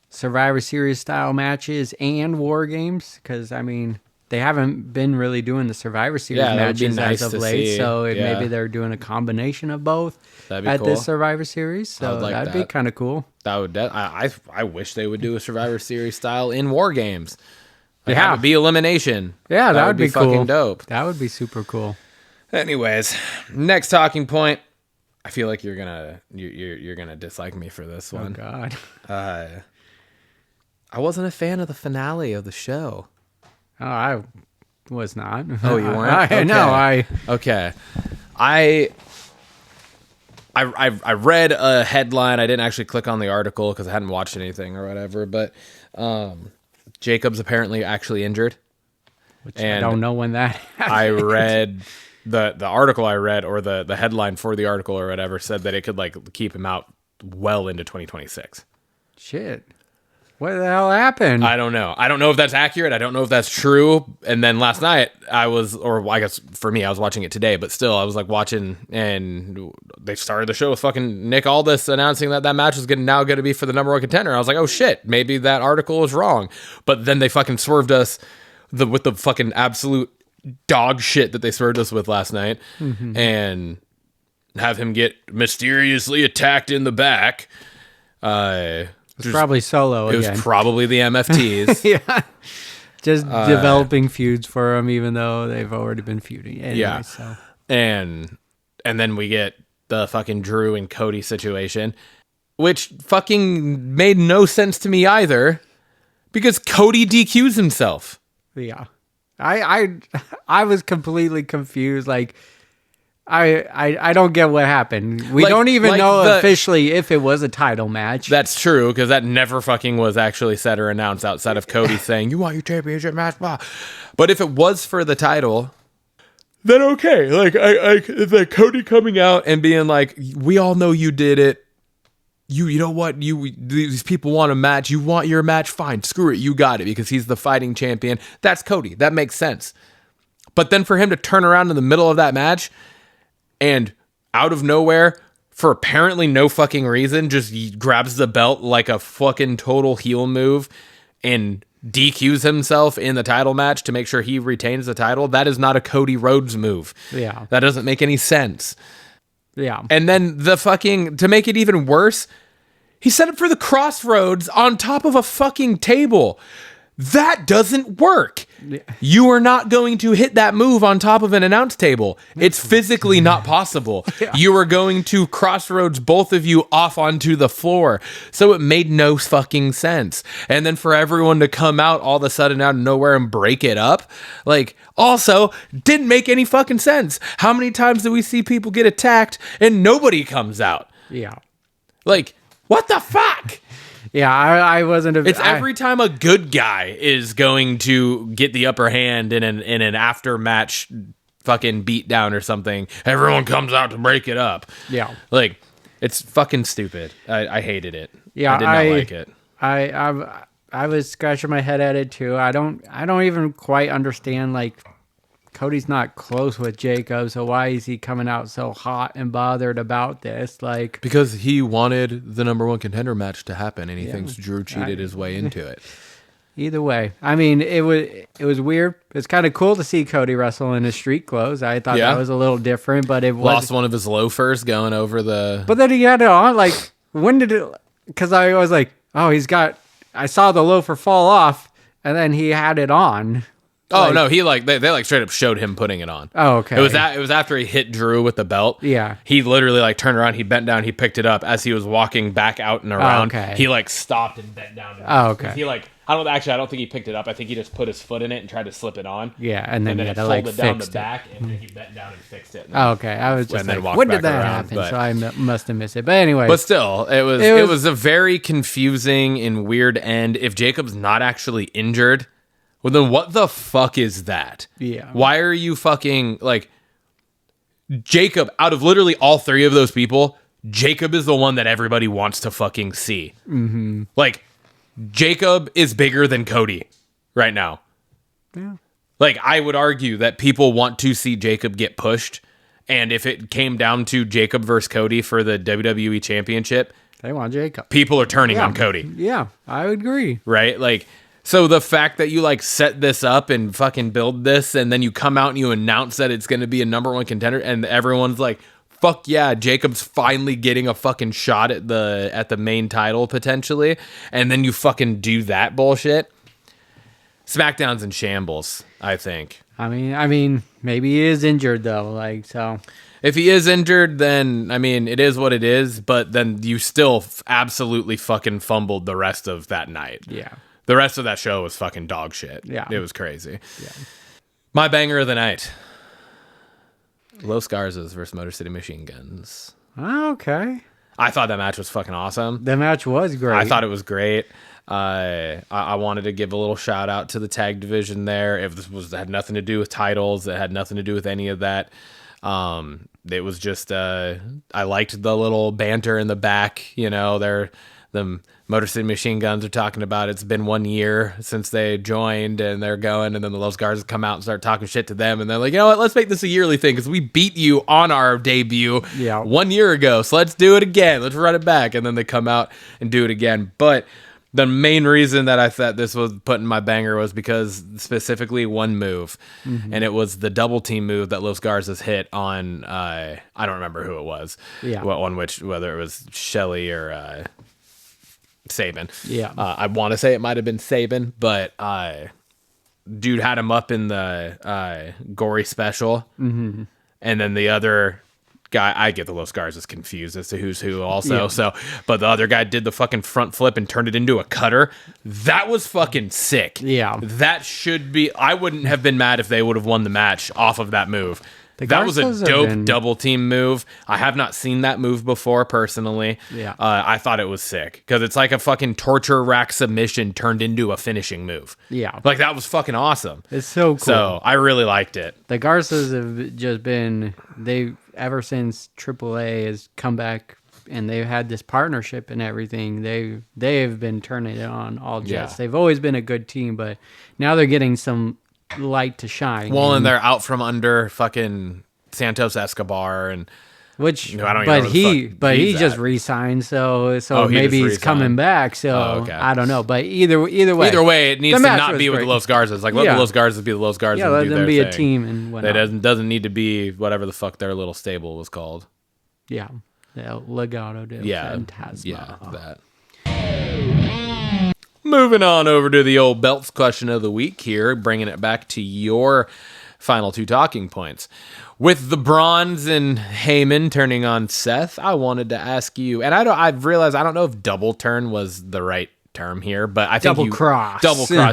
Survivor Series style matches and War Games, because, I mean... They haven't been really doing the Survivor Series matches nice as of to late, see. so maybe they're doing a combination of both cool. this Survivor Series. So like that'd be kind of cool. That would. I wish they would do a Survivor Series style in War Games. Like, Yeah. have it be elimination. Yeah, that would be cool. Fucking dope. That would be super cool. Anyways, next talking point. I feel like you're gonna dislike me for this one. Oh God. I wasn't a fan of the finale of the show. Oh, I was not. Oh, you weren't? Okay. I read a headline. I didn't actually click on the article because I hadn't watched anything or whatever. But Jacob's apparently actually injured. I don't know when that happened. I read the article I read, or the headline for the article or whatever, said that it could like keep him out well into 2026. Shit. What the hell happened? I don't know. I don't know if that's accurate. I don't know if that's true. And then last night I guess for me, I was watching it today, but still I was like watching, and they started the show with fucking Nick Aldis announcing that match was now going to be for the number one contender. I was like, oh shit, maybe that article was wrong. But then they fucking swerved us with the fucking absolute dog shit that they swerved us with last night, and have him get mysteriously attacked in the back. It's probably Solo It again. was probably the MFTs. Yeah. Just developing feuds for them, even though they've already been feuding. Anyway, Yeah. So. And then we get the fucking Drew and Cody situation, which fucking made no sense to me either, because Cody DQs himself. Yeah. I was completely confused. Like, I don't get what happened. We don't even know officially if it was a title match. That's true, because that never fucking was actually said or announced outside of Cody saying, you want your championship match? Blah. But if it was for the title, then okay. Like Cody coming out and being like, we all know you did it. You know what? These people want a match. You want your match? Fine. Screw it. You got it, because he's the fighting champion. That's Cody. That makes sense. But then for him to turn around in the middle of that match and out of nowhere, for apparently no fucking reason, just grabs the belt like a fucking total heel move and DQs himself in the title match to make sure he retains the title. That is not a Cody Rhodes move. Yeah. That doesn't make any sense. Yeah. And then to make it even worse, he set up for the Crossroads on top of a fucking table. That doesn't work. Yeah. You are not going to hit that move on top of an announce table. It's physically not possible. Yeah. You are going to Crossroads both of you off onto the floor. So it made no fucking sense. And then for everyone to come out all of a sudden out of nowhere and break it up, like, also didn't make any fucking sense. How many times do we see people get attacked and nobody comes out? Yeah. Like, what the fuck? Yeah, I wasn't. Every time a good guy is going to get the upper hand in an after match fucking beatdown or something, everyone comes out to break it up. Yeah, like, it's fucking stupid. I hated it. Yeah, I did not like it. I was scratching my head at it too. I don't even quite understand, like, Cody's not close with Jacob, so why is he coming out so hot and bothered about this? Like, because he wanted the number one contender match to happen, and he thinks Drew cheated his way into it. Either way, I mean, it was weird. It's kind of cool to see Cody wrestle in his street clothes. I thought that was a little different, but it lost one of his loafers going over the. But then he had it on. Like, when did it? Because I was like, oh, I saw the loafer fall off, and then he had it on. Oh, like, no, he they straight up showed him putting it on. Oh, okay. It was after he hit Drew with the belt. Yeah. He literally turned around, he bent down, he picked it up as he was walking back out and around. Oh, okay. He stopped and bent down. Okay. He I don't think he picked it up. I think he just put his foot in it and tried to slip it on. Yeah, and then he had to folded down the fix back, and then he bent down and fixed it. Oh, okay. I was just like, when did that happen? So I must have missed it. But anyway. But still, it was a very confusing and weird end. If Jacob's not actually injured, well, then what the fuck is that? Yeah. Why are you fucking, like, Jacob, out of literally all three of those people, Jacob is the one that everybody wants to fucking see. Mm-hmm. Like, Jacob is bigger than Cody right now. Yeah. Like, I would argue that people want to see Jacob get pushed, and if it came down to Jacob versus Cody for the WWE Championship, they want Jacob. People are turning on Cody. Yeah, I would agree. Right? Like, so the fact that you set this up and fucking build this, and then you come out and you announce that it's going to be a number one contender, and everyone's like, fuck yeah, Jacob's finally getting a fucking shot at the main title potentially, and then you fucking do that bullshit. SmackDown's in shambles, I think. I mean, maybe he is injured though, like, so. If he is injured, then, I mean, it is what it is, but then you still absolutely fucking fumbled the rest of that night. Yeah. The rest of that show was fucking dog shit. Yeah. It was crazy. Yeah. My banger of the night. Los Garzas versus Motor City Machine Guns. Oh, okay. I thought that match was fucking awesome. The match was great. I thought it was great. I wanted to give a little shout out to the tag division there. If this had nothing to do with titles, it had nothing to do with any of that. It was just I liked the little banter in the back. You know, the Motor City Machine Guns are talking about it's been 1 year since they joined and they're going, and then the Los Garzas come out and start talking shit to them, and they're like, you know what, let's make this a yearly thing because we beat you on our debut 1 year ago, so let's do it again, let's run it back. And then they come out and do it again. But the main reason that I thought this was put in my banger was because specifically one move, and it was the double team move that Los Garzas hit on, I don't remember who it was, whether it was Shelly or Saban. I want to say it might have been Saban, but dude had him up in the gory special, and then the other guy, I get the Los Garzas confused as to who's who also. So, but the other guy did the fucking front flip and turned it into a cutter. That was fucking sick. That should be. I wouldn't have been mad if they would have won the match off of that move. That was a dope double team move. I have not seen that move before personally. I thought it was sick because it's like a fucking torture rack submission turned into a finishing move. Like that was fucking awesome. It's so cool. So I really liked it. The Garzas have just been, ever since AAA has come back and they've had this partnership and everything, they have been turning it on all jets. They've always been a good team, but now they're getting some light to shine. Well, and they're out from under fucking Santos Escobar, and which, you know, I don't even know but he just re-signed, so maybe he's coming back. So I don't know, but either way, it needs to not be with the Los Garzas. Like let the Los Garzas be the Los Garzas. Let and do them be their a thing. team and whatnot. It doesn't need to be whatever the fuck their little stable was called. The Legado del Fantasma. Yeah, that. Moving on over to the old belts question of the week here, bringing it back to your final two talking points. With the Bronze and Heyman turning on Seth, I wanted to ask you, and I've realized I don't know if double turn was the right term here, but I think double cross,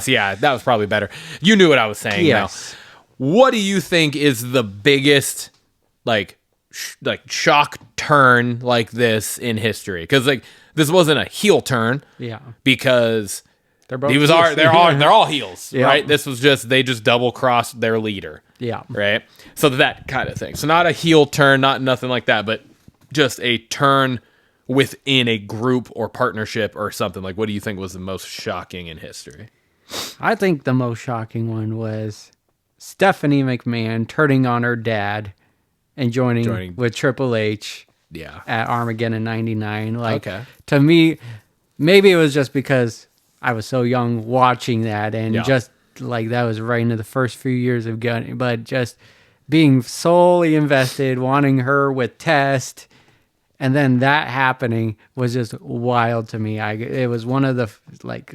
yeah, that was probably better. You knew what I was saying. Yes. Now, what do you think is the biggest like shock turn like this in history? Because like this wasn't a heel turn, because they're both they're all heels, right? This was just they just double crossed their leader, right? So that kind of thing. So not a heel turn, not nothing like that, but just a turn within a group or partnership or something. Like, what do you think was the most shocking in history? I think the most shocking one was Stephanie McMahon turning on her dad and joining with Triple H. At Armageddon '99. Like, to me, maybe it was just because I was so young watching that, and just like that was right into the first few years of Gunning, but just being solely invested, wanting her with Test, and then that happening was just wild to me. It was one of the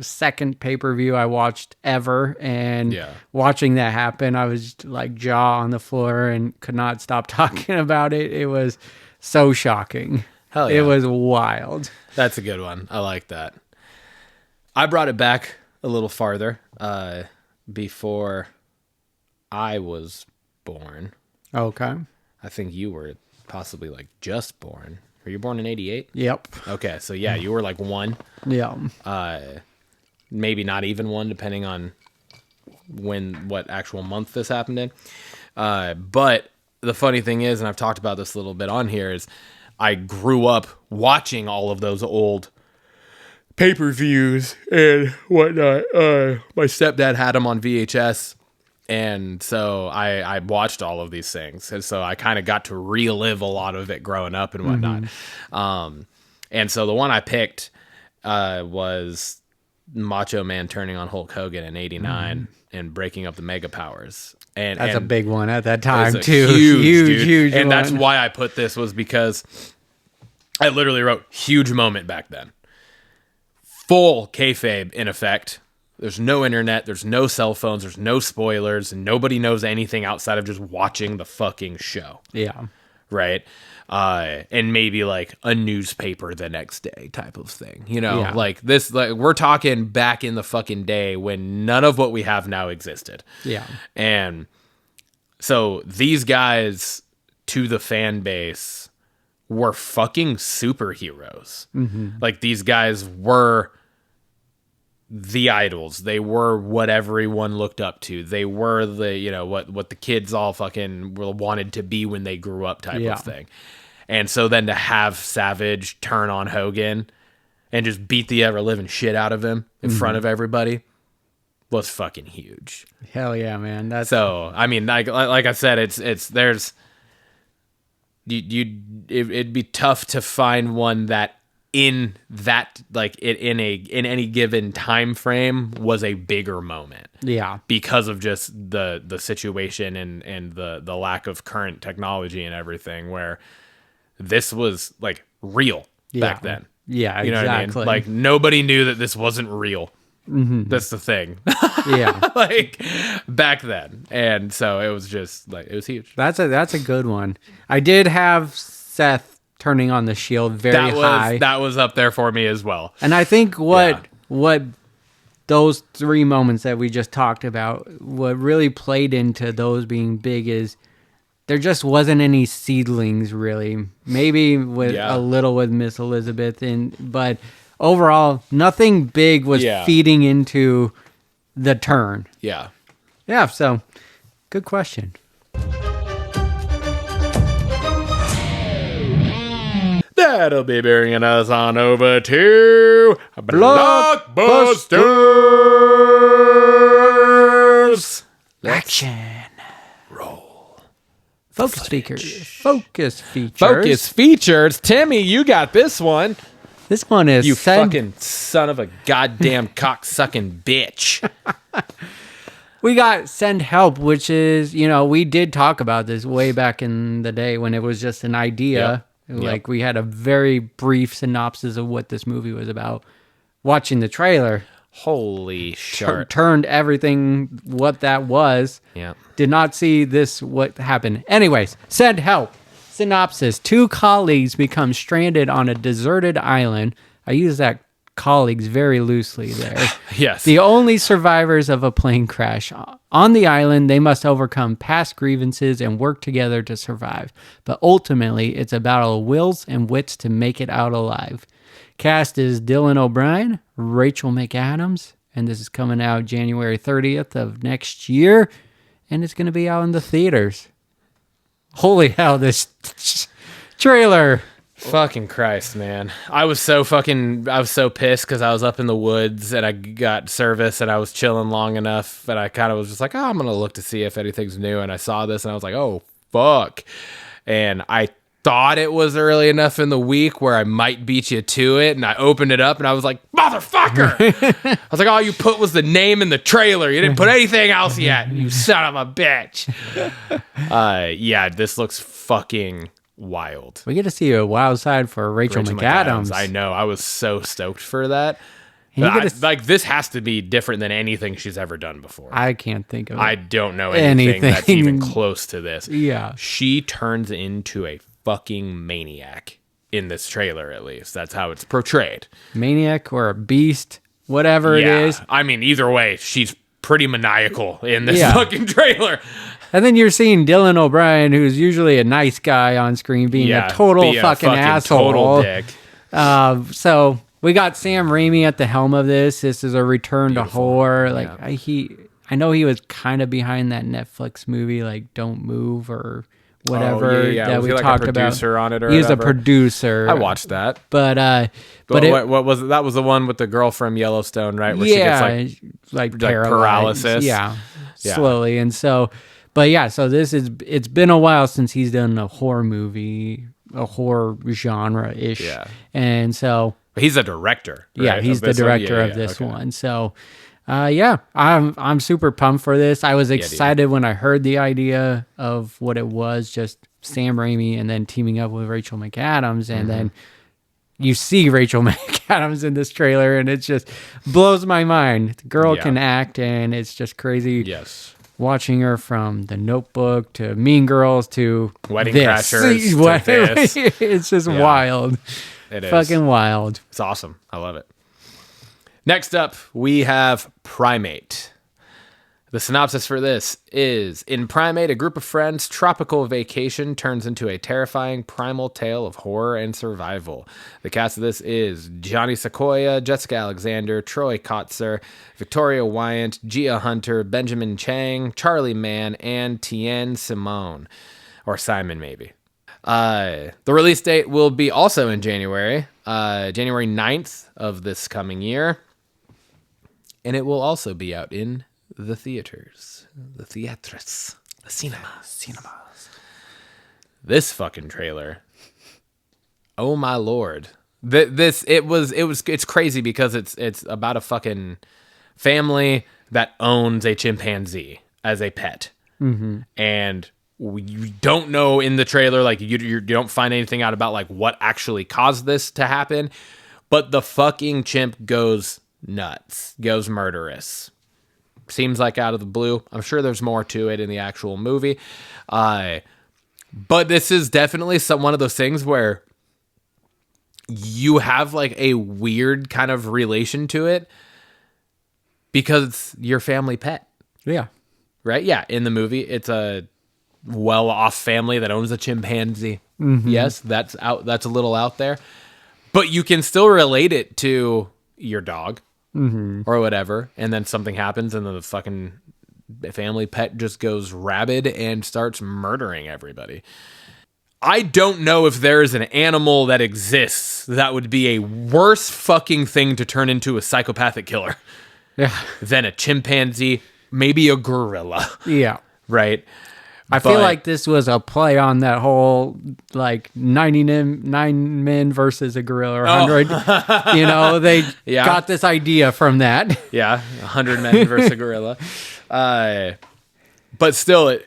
second pay-per-view I watched ever, and watching that happen, I was like jaw on the floor and could not stop talking about it. It was so shocking. Hell yeah. It was wild. That's a good one. I like that. I brought it back a little farther before I was born. Okay. I think you were possibly like just born. Were you born in 88? Yep. Okay, so yeah, you were like one. Yeah. Maybe not even one, depending on what actual month this happened in. But the funny thing is, and I've talked about this a little bit on here, is I grew up watching all of those old pay-per-views and whatnot. My stepdad had them on VHS, and so I watched all of these things, and so I kind of got to relive a lot of it growing up and whatnot. And so the one I picked was Macho Man turning on Hulk Hogan in '89 and breaking up the Mega Powers. And that's a big one at that time too. Huge. And one. That's why I put this, was because I literally wrote huge moment back then. Full kayfabe in effect. There's no internet, there's no cell phones, there's no spoilers, and nobody knows anything outside of just watching the fucking show. Yeah. Right? And maybe like a newspaper the next day type of thing. You know, like this, like we're talking back in the fucking day when none of what we have now existed. Yeah. And so these guys to the fan base were fucking superheroes. Like these guys were the idols. They were what everyone looked up to. They were the, you know, what the kids all fucking wanted to be when they grew up type of thing. And so then to have Savage turn on Hogan and just beat the ever-living shit out of him in front of everybody was fucking huge. Hell yeah, man. That's So, I mean, like I said, it'd be tough to find one that in any given time frame was a bigger moment. yeah. Because of just the situation and the lack of current technology and everything, where this was like real back then. Yeah, You know exactly. what I mean? Like nobody knew that this wasn't real. That's the thing. Yeah. Like back then. And so it was just like, it was huge. That's a good one. I did have Seth turning on the shield very high. That was up there for me as well. And I think what those 3 moments that we just talked about, what really played into those being big is there just wasn't any seedlings really. Maybe with a little with Miss Elizabeth, but overall nothing big was feeding into the turn. Yeah. Yeah, so good question. That'll be bringing us on over to Blockbusters. Action. Roll. Focus features. Focus features. Focus features. Timmy, you got this one. This one is You fucking son of a goddamn cock-sucking bitch. We got Send Help, which is, we did talk about this way back in the day when it was just an idea. Like we had a very brief synopsis of what this movie was about. Watching the trailer, Holy shit. turned everything what that was. Yeah. Did not see this what happened. Anyways, Send Help. Synopsis: 2 colleagues become stranded on a deserted island. I use that colleagues very loosely there. Yes. The only survivors of a plane crash. On the island, they must overcome past grievances and work together to survive. But ultimately, it's a battle of wills and wits to make it out alive. Cast is Dylan O'Brien, Rachel McAdams, and this is coming out January 30th of next year, and it's going to be out in the theaters. Holy hell, this trailer. Fucking Christ, man. I was so pissed because I was up in the woods and I got service and I was chilling long enough and I kind of was just like, I'm going to look to see if anything's new. And I saw this and I was like, oh, fuck. And I thought it was early enough in the week where I might beat you to it. And I opened it up and I was like, motherfucker. I was like, all you put was the name in the trailer. You didn't put anything else yet, you son of a bitch. Yeah, this looks fucking wild. We get to see a wild side for Rachel McAdams. I know. I was so stoked for that. And Like this has to be different than anything she's ever done before. I can't think of it. I don't know anything that's even close to this. Yeah. She turns into a fucking maniac in this trailer, at least. That's how it's portrayed. Maniac or a beast, whatever it is. I mean, either way, she's pretty maniacal in this fucking trailer. And then you're seeing Dylan O'Brien, who's usually a nice guy on screen, being a total fucking asshole. Total dick. So we got Sam Raimi at the helm of this. This is a return to horror. Like I know he was kind of behind that Netflix movie, like Don't Move or whatever that we talked about. Producer on it, or he's whatever? A producer. I watched that, but what was it? That was the one with the girl from Yellowstone, right? Where she gets like paralysis. Slowly, and so. But yeah, so it's been a while since he's done a horror movie, a horror genre-ish. Yeah. And so... But he's a director, right? Yeah, he's the director of this one. So, I'm super pumped for this. I was excited when I heard the idea of what it was, just Sam Raimi and then teaming up with Rachel McAdams. And then you see Rachel McAdams in this trailer, and it just blows my mind. The girl can act, and it's just crazy. Yes. Watching her from The Notebook to Mean Girls to Wedding this. Crashers to this. It's just wild. It is. Fucking wild. It's awesome. I love it. Next up, we have Primate. The synopsis for this is, in Primate, a group of friends' tropical vacation turns into a terrifying primal tale of horror and survival. The cast of this is Johnny Sequoia, Jessica Alexander, Troy Kotzer, Victoria Wyant, Gia Hunter, Benjamin Chang, Charlie Mann, and Tien Simone. Or Simon, maybe. The release date will be also in January, January 9th of this coming year. And it will also be out in the theaters, the theatres, the cinemas. This fucking trailer. Oh my Lord. It's crazy because it's about a fucking family that owns a chimpanzee as a pet. Mm-hmm. And you don't know in the trailer, like you don't find anything out about like what actually caused this to happen, but the fucking chimp goes nuts, goes murderous. Seems like out of the blue. I'm sure there's more to it in the actual movie. But this is definitely one of those things where you have like a weird kind of relation to it because it's your family pet. Yeah. Right? Yeah. In the movie, it's a well-off family that owns a chimpanzee. Mm-hmm. Yes, that's a little out there. But you can still relate it to your dog or whatever. And then something happens and then the fucking family pet just goes rabid and starts murdering everybody. I don't know if there is an animal that exists that would be a worse fucking thing to turn into a psychopathic killer than a chimpanzee, maybe a gorilla. Yeah. Right? I feel like this was a play on that whole, like, 99 men versus a gorilla or 100. You know, they got this idea from that. Yeah, 100 men versus a gorilla. But still, it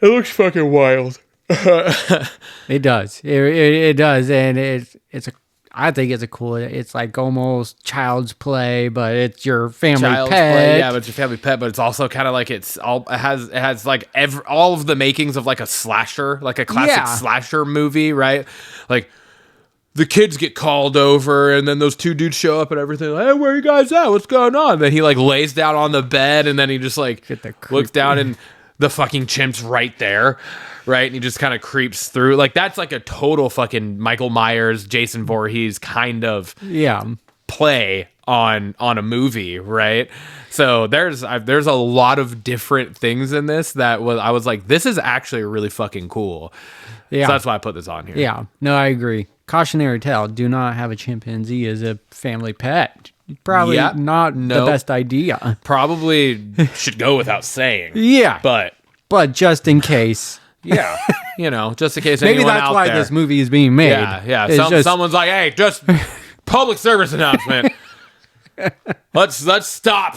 looks fucking wild. It does. It does, and I think it's a cool. It's like almost child's play, but it's your family pet. Play, yeah, but it's your family pet. But it's also kind of like it has like all of the makings of like a slasher, like a classic slasher movie, right? Like the kids get called over, and then those two dudes show up and everything. Like, hey, where are you guys at? What's going on? Then he like lays down on the bed, and then he just like looks down, and the fucking chimp's right there. Right, and he just kind of creeps through. Like that's like a total fucking Michael Myers, Jason Voorhees kind of play on a movie, right? So there's a lot of different things in this I was like, this is actually really fucking cool. Yeah, so that's why I put this on here. Yeah, no, I agree. Cautionary tale: do not have a chimpanzee as a family pet. Probably not the best idea. Probably should go without saying. Yeah, but just in case. Yeah, you know, just in case maybe anyone that's out why there, this movie is being made. Yeah. Someone's like, "Hey, just public service announcement. Let's stop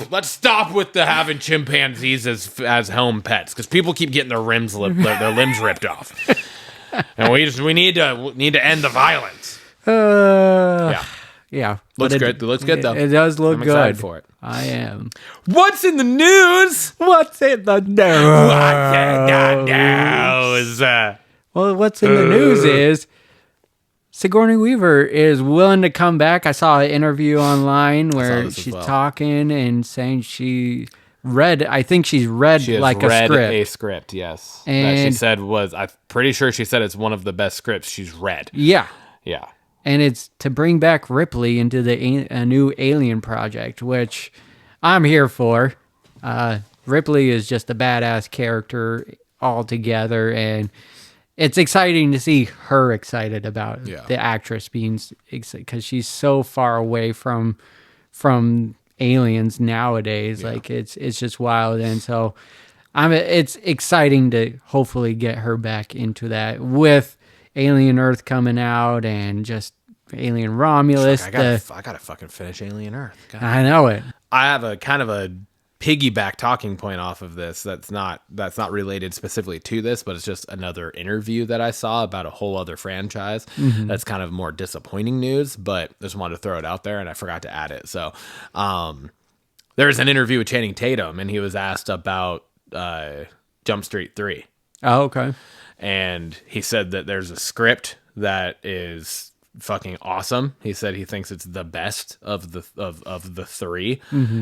with the having chimpanzees as home pets because people keep getting their limbs ripped off, and we need to end the violence." Yeah. Looks good. It looks good though. It does look I'm good. excited for it. I am. What's in the news? What's in the news? Well, what's in the news is Sigourney Weaver is willing to come back. I saw an interview online where she's talking and saying she read. I think she's read like a script. A script, yes. And that she said I'm pretty sure she said it's one of the best scripts she's read. Yeah. Yeah. And it's to bring back Ripley into a new Alien project, which I'm here for. Ripley is just a badass character altogether, and it's exciting to see her excited about the actress being, because she's so far away from aliens nowadays. Yeah. Like it's just wild, and so it's exciting to hopefully get her back into that with Alien Earth coming out and just Alien Romulus. I gotta fucking finish Alien Earth. God. I know it. I have a kind of a piggyback talking point off of this that's not related specifically to this, but it's just another interview that I saw about a whole other franchise. Mm-hmm. That's kind of more disappointing news, but just wanted to throw it out there and I forgot to add it. So there's an interview with Channing Tatum and he was asked about Jump Street 3. Oh, okay. And he said that there's a script that is fucking awesome. He said he thinks it's the best of the three,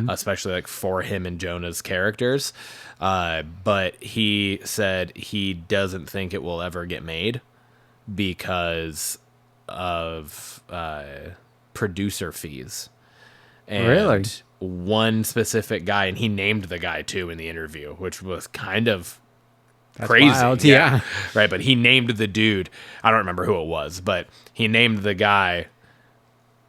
especially like for him and Jonah's characters. But he said he doesn't think it will ever get made because of producer fees. And really? One specific guy, and he named the guy too in the interview, which was kind of crazy. Wild, yeah. Right, but he named the dude. I don't remember who it was, but he named the guy.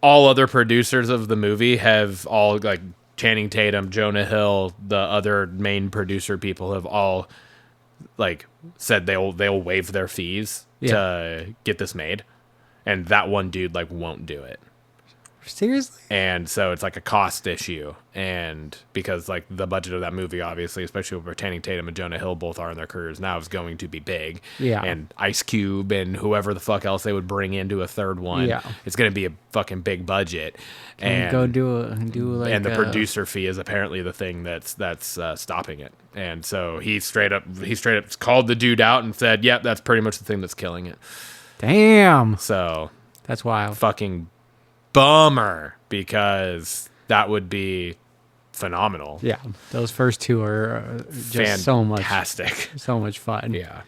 All other producers of the movie have all, like, Channing Tatum, Jonah Hill, the other main producer people have all, like, said they'll waive their fees to get this made. And that one dude, like, won't do it. Seriously? And so it's like a cost issue. And because, like, the budget of that movie, obviously, especially where Channing Tatum and Jonah Hill both are in their careers now, is going to be big. Yeah. And Ice Cube and whoever the fuck else they would bring into a third one. Yeah. It's going to be a fucking big budget. And go do like and the producer fee is apparently the thing that's stopping it. And so he straight up called the dude out and said, "Yep, that's pretty much the thing that's killing it." Damn. So That's wild. fucking bummer, because that would be phenomenal. Yeah. Those first two are just Fantastic. so much fun. Yeah.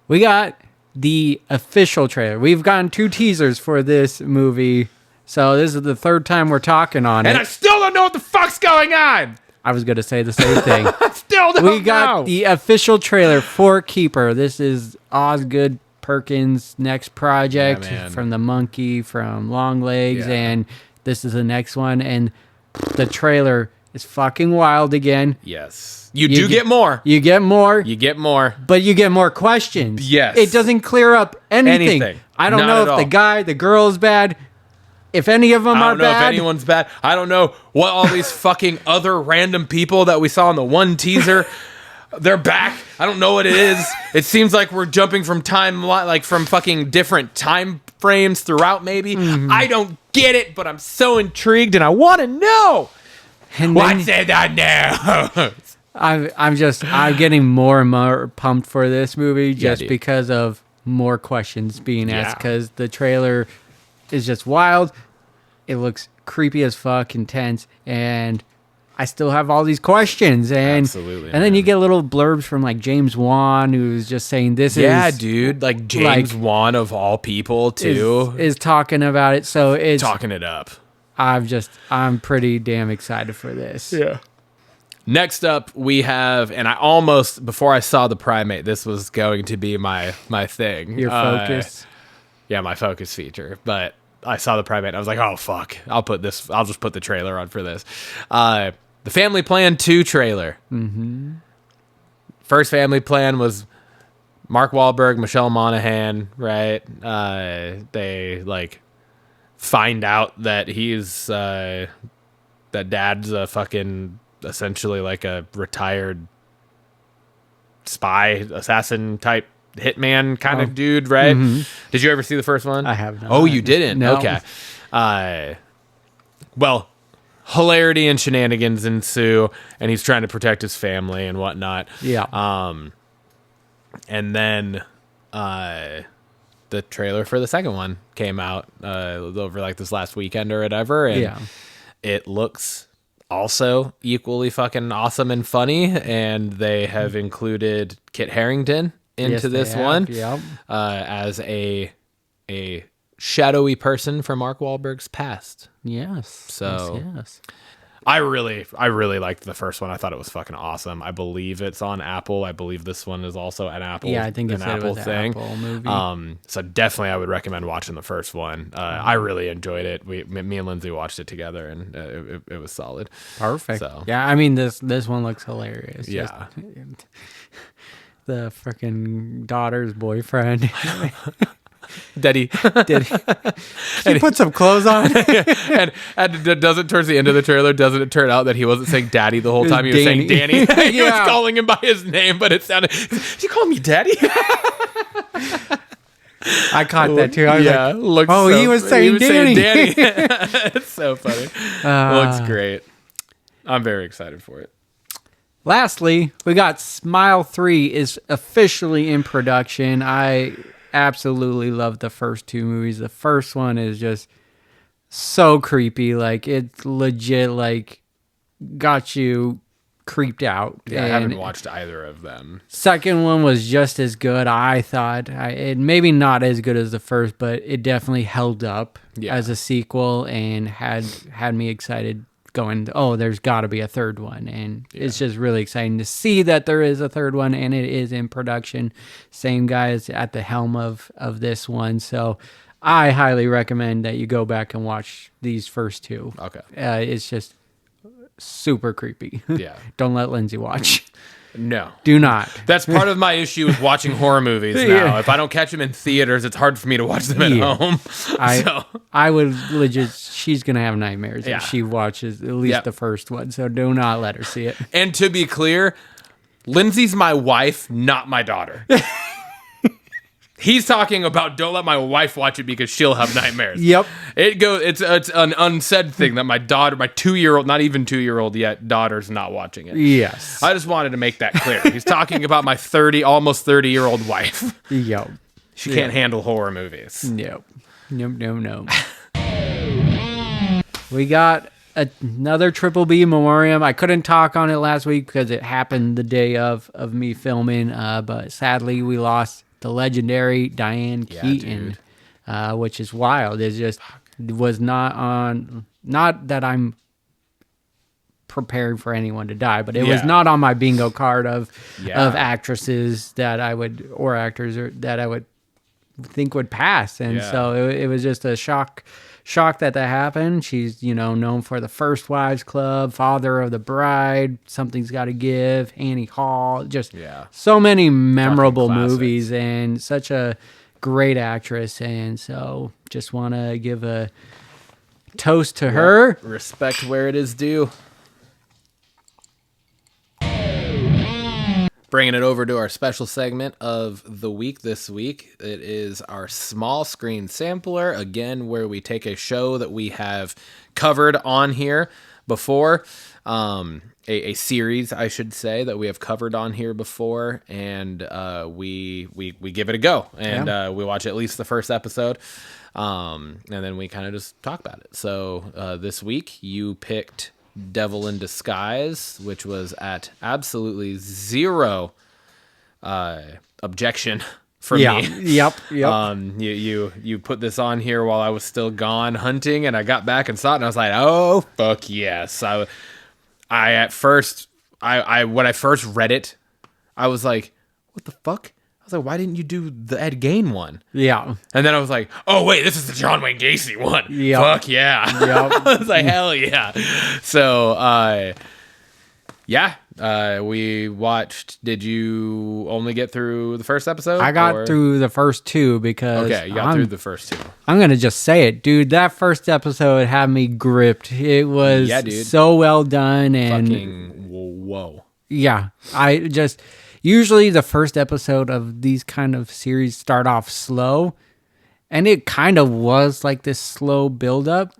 We got the official trailer. We've gotten 2 teasers for this movie. So this is the 3rd time we're talking on And it. I still don't know what the fuck's going on. I was going to say the same thing. I still don't know. We got the official trailer for Keeper. This is Osgood Perkins' next project man. from the Monkey, from Long Legs, Yeah. and this is the next one. And the trailer is fucking wild again. Yes. You do get more. You get more, You get more. but you get more questions. Yes. It doesn't clear up anything. I don't Not know at if all. the guy, the girl is bad. If any of them I are don't know bad. if anyone's bad. I don't know what all these fucking other random people that we saw in the one teaser, they're back. I don't know what it is. It seems like we're jumping from from fucking different time frames throughout, maybe. I don't get it, but I'm so intrigued and I want to know. And What's then it I know? I'm getting more and more pumped for this movie just dude. because of more questions being asked, Yeah. because the trailer is just wild. It looks creepy as fuck, intense, and I still have all these questions. And Absolutely, and then you man. get little blurbs from like James Wan, who's just saying this Yeah, is dude. Like James like- Wan of all people, too. is talking about it. So it's Talking it up. I'm pretty damn excited for this. Yeah. Next up, we have, and I almost, before I saw the Primate, this was going to be my thing. Your focus. Yeah, my focus feature. But I saw the Primate, and I was like, oh, fuck. I'll just put the trailer on for this. The Family Plan 2 trailer. Mm-hmm. First Family Plan was Mark Wahlberg, Michelle Monaghan, right? They, like, find out that that dad's a fucking, essentially like a retired spy, assassin type hitman kind of dude, right? Did you ever see the first one? I have not. Oh, you didn't? No. Okay. Well, hilarity and shenanigans ensue, and he's trying to protect his family and whatnot. Yeah. And then the trailer for the second one came out over like this last weekend or whatever, and Yeah. it looks also equally fucking awesome and funny, and they have included Kit Harington into Yes, they this have. one Yep. as a shadowy person from Mark Wahlberg's past. Yes. So- yes. I really liked the first one. I thought it was fucking awesome. I believe it's on Apple. I believe this one is also an Apple. Yeah, I think an it said it was an thing. Apple movie. So definitely, I would recommend watching the first one. I really enjoyed it. Me and Lindsay watched it together, and it was solid. Perfect. So- Yeah, I mean this one looks hilarious. Yeah. Just, the freaking daughter's boyfriend. Daddy, Did she put some clothes on? and towards the end of the trailer, doesn't it turn out that he wasn't saying Daddy the whole time? He was saying Danny. Danny. He was Yeah. calling him by his name, but it sounded. Did you call me Daddy? I caught that too. I was like, looks oh, he was saying Danny. Danny. It's so funny. Looks great. I'm very excited for it. lastly, we got Smile 3 is officially in production. I absolutely love the first 2 movies. The first one is just so creepy. Like, it's legit, like, got you creeped out. Yeah, I And haven't watched either of them. second one was just as good, I thought. It maybe not as good as the first, but it definitely held up Yeah. as a sequel and had me excited going, oh, there's got to be a third one. And it's just really exciting to see that there is a third one and it is in production. Same guys at the helm of this one. So I highly recommend that you go back and watch these first two. Okay. It's just super creepy. Yeah. Don't let Lindsay watch. No. Do not. That's part of my issue with watching horror movies now. Yeah. If I don't catch them in theaters, it's hard for me to watch them at home. I would legit, she's going to have nightmares Yeah. if she watches at least the first one. So do not let her see it. And to be clear, Lindsay's my wife, not my daughter. He's talking about don't let my wife watch it because she'll have nightmares. Yep. It's an unsaid thing that my daughter, my 2-year-old, not even 2-year-old yet, daughter's not watching it. Yes. I just wanted to make that clear. He's talking about my almost 30-year-old wife. Yep. She can't handle horror movies. Nope. No. We got another Triple B Memoriam. I couldn't talk on it last week because it happened the day of me filming, but sadly we lost the legendary Diane Keaton, which is wild. It just was not that I'm prepared for anyone to die, but it was not on my bingo card of actresses that I would, or actors that I would think would pass. And so it was just a shock that happened. She's, known for the First Wives Club, Father of the Bride, Something's Gotta Give, Annie Hall, just so many memorable movies, and such a great actress. And so just want to give a toast to her. Respect where it is due. Bringing it over to our special segment of the week this week. It is our small screen sampler, again, where we take a show that we have covered on here before, a series, I should say, that we have covered on here before, and we give it a go, and we watch at least the first episode, and then we kind of just talk about it. So this week, you picked Devil in Disguise, which was at absolutely zero objection for me. Yep. You put this on here while I was still gone hunting, and I got back and saw it, and I was like, oh fuck yes. I at first when I first read it, I was like, what the fuck? I was like, why didn't you do the Ed Gein one? Yeah. And then I was like, oh, wait, this is the John Wayne Gacy one. Yep. Fuck yeah. Yep. I was like, hell yeah. So, we watched. Did you only get through the first episode? I got through the first two because... Okay, you got through the first two. I'm going to just say it, dude. That first episode had me gripped. It was so well done. And fucking whoa. Yeah. Usually the first episode of these kind of series start off slow, and it kind of was like this slow buildup,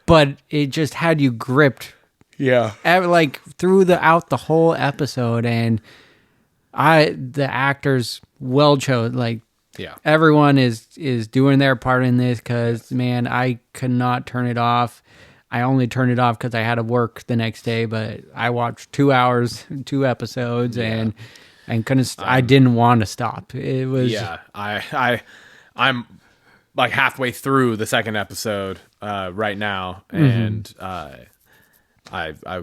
but it just had you gripped. Yeah. Like throughout the whole episode, and the actors well chose. Like, everyone is doing their part in this because, man, I could not turn it off. I only turned it off because I had to work the next day, but I watched 2 hours, 2 episodes, and couldn't. I didn't want to stop. It was I'm like halfway through the second episode right now, and I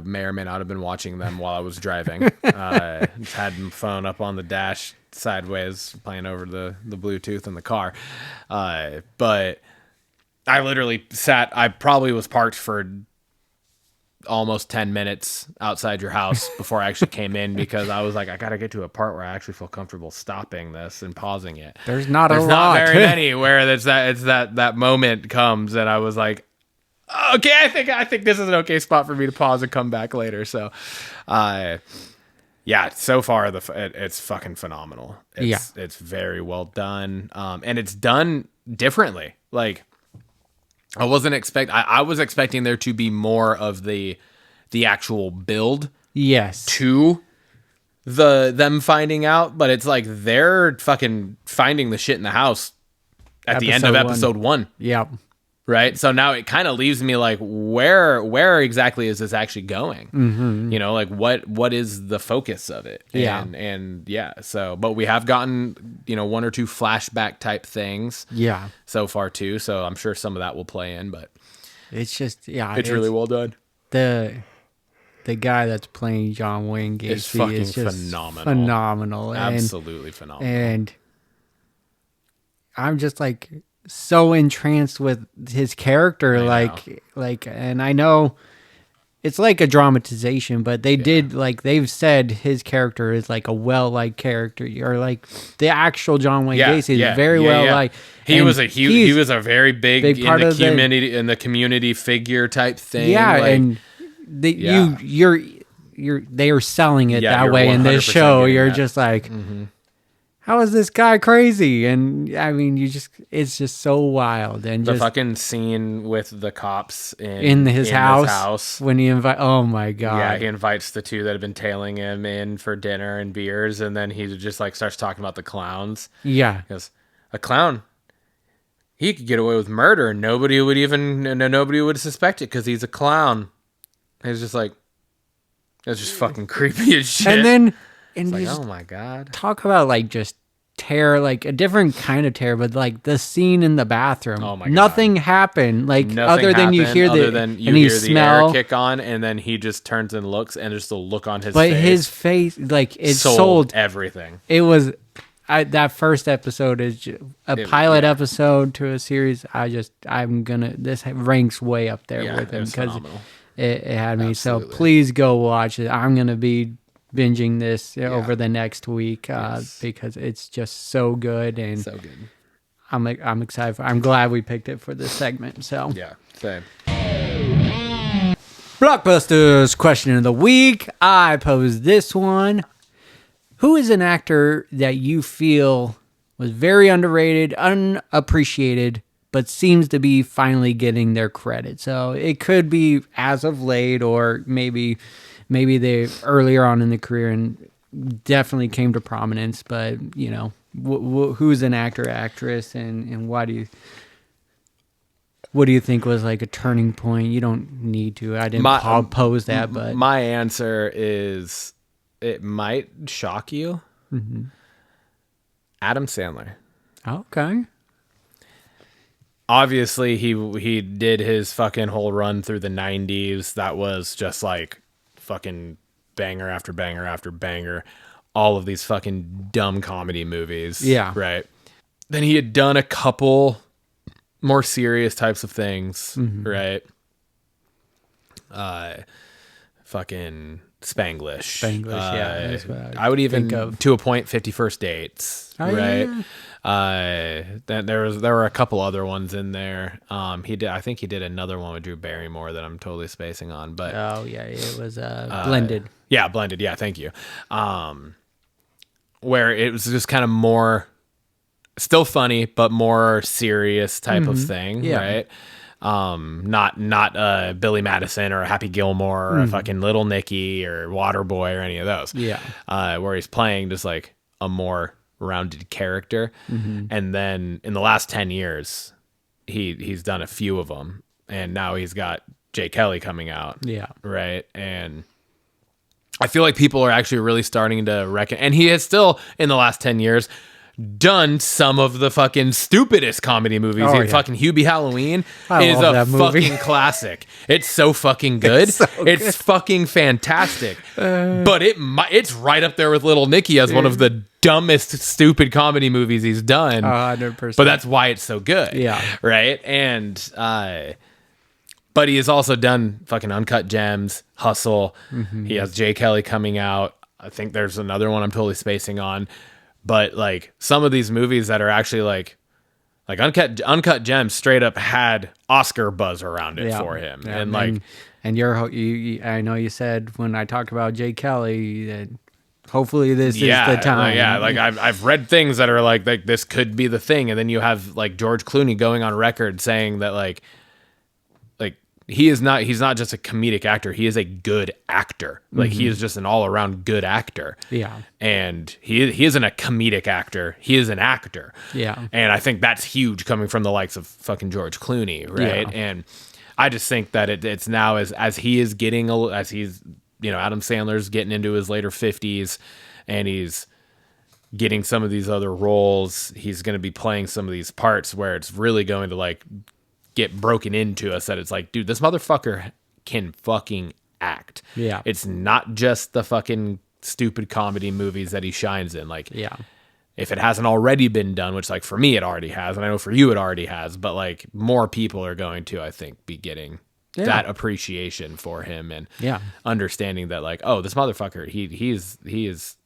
may or may not have been watching them while I was driving. Just had my phone up on the dash sideways, playing over the Bluetooth in the car, but I literally sat. I probably was parked for almost 10 minutes outside your house before I actually came in, because I was like, I gotta get to a part where I actually feel comfortable stopping this and pausing it. There's not very many where it's that moment comes, and I was like, okay, I think this is an okay spot for me to pause and come back later. So so far it's fucking phenomenal. It's very well done, and it's done differently. Like, I was expecting there to be more of the actual build. Yes. To them finding out, but it's like they're fucking finding the shit in the house at the end of episode 1. Yep. Right? So now it kind of leaves me like, where exactly is this actually going? Mm-hmm. Like what is the focus of it? So, but we have gotten, 1 or 2 flashback type things so far too. So I'm sure some of that will play in, but it's just, it's really well done. the guy that's playing John Wayne Gacy It's fucking is just phenomenal. Absolutely phenomenal. And I'm just like so entranced with his character, and I know it's like a dramatization, but they've said his character is like a well-liked character, or like the actual John Wayne Gacy is very well-liked. He was a very big part in of the community figure type thing. Yeah, and they are selling it that you're way in this 100% show. getting You're that. just like, how is this guy crazy? And I mean, it's just so wild. And The just fucking scene with the cops in his house when he oh my God. Yeah, he invites the two that have been tailing him in for dinner and beers, and then he just like starts talking about the clowns. Yeah. He goes, a clown, he could get away with murder and nobody would suspect it because he's a clown. And it's just like, it's just fucking creepy as shit. And then, like, just oh my God. talk about like just terror, like a different kind of terror, but like the scene in the bathroom. Oh my God. Nothing happened. Like Nothing other than you happened, hear other the than you and hear you the smell, air kick on, and then he just turns and looks, and just the look on his but face. his face, like it sold everything. It was that first episode is a pilot episode to a series. This ranks way up there with him because it had me. Absolutely. So please go watch it. I'm gonna be binging this over the next week because it's just so good, and So good. I'm excited. I'm glad we picked it for this segment. So Yeah, same. Blockbusters question of the week. I posed this one. Who is an actor that you feel was very underrated, unappreciated, but seems to be finally getting their credit? So it could be as of late, or maybe they earlier on in the career and definitely came to prominence. But you know, who's an actor, actress, and what do you think was like a turning point? You don't need to. I didn't pose that, but my answer is, it might shock you. Adam Sandler. Okay. Obviously, he did his fucking whole run through the 90s. That was just like fucking banger after banger after banger. All of these fucking dumb comedy movies. Yeah. Right. Then he had done a couple more serious types of things. Right. Fucking Spanglish. Yeah. That's what I would even, think of. to a point, 50 First Dates. Oh, right. yeah. There were a couple other ones in there. I think he did another one with Drew Barrymore that I'm totally spacing on, but Oh yeah, it was Blended. yeah, Blended. Yeah, thank you. Where it was just kind of more, still funny, but more serious type of thing, Yeah. right? Not Billy Madison or Happy Gilmore or a fucking Little Nicky or Waterboy or any of those. Yeah. Where he's playing just like a more rounded character. And then in the last 10 years, he's done a few of them, and now he's got Jay Kelly coming out. Yeah. Right. And I feel like people are actually really starting to reckon, and he has still in the last 10 years done some of the fucking stupidest comedy movies. Oh, yeah. Fucking Hubie Halloween I is love a that movie. fucking classic. It's so fucking good. It's fucking fantastic. But it's right up there with Little Nicky as one of the dumbest stupid comedy movies he's done. 100%. But that's why it's so good. Yeah. Right? And but he has also done fucking Uncut Gems, Hustle. He has Jay Kelly coming out. I think there's another one I'm totally spacing on. But like some of these movies that are actually like Uncut Gems straight up had Oscar buzz around it for him. Yeah, And like, and I know you said when I talked about Jay Kelly that hopefully this is the time. Like I've read things that are like this could be the thing. And then you have like George Clooney going on record saying that like he's not just a comedic actor. He is a good actor. Like he is just an all around good actor. Yeah. And he isn't a comedic actor. He is an actor. Yeah. And I think that's huge coming from the likes of fucking George Clooney. Right. Yeah. And I just think that it's now as he is getting, as he's, Adam Sandler's getting into his later 50s and he's getting some of these other roles, he's going to be playing some of these parts where it's really going to like get broken into us, that it's like, dude, this motherfucker can fucking act. Yeah. It's not just the fucking stupid comedy movies that he shines in. Like, Yeah. if it hasn't already been done, which like for me it already has, and I know for you it already has, but like more people are going to, I think, be getting that appreciation for him and understanding that like, oh, this motherfucker, he is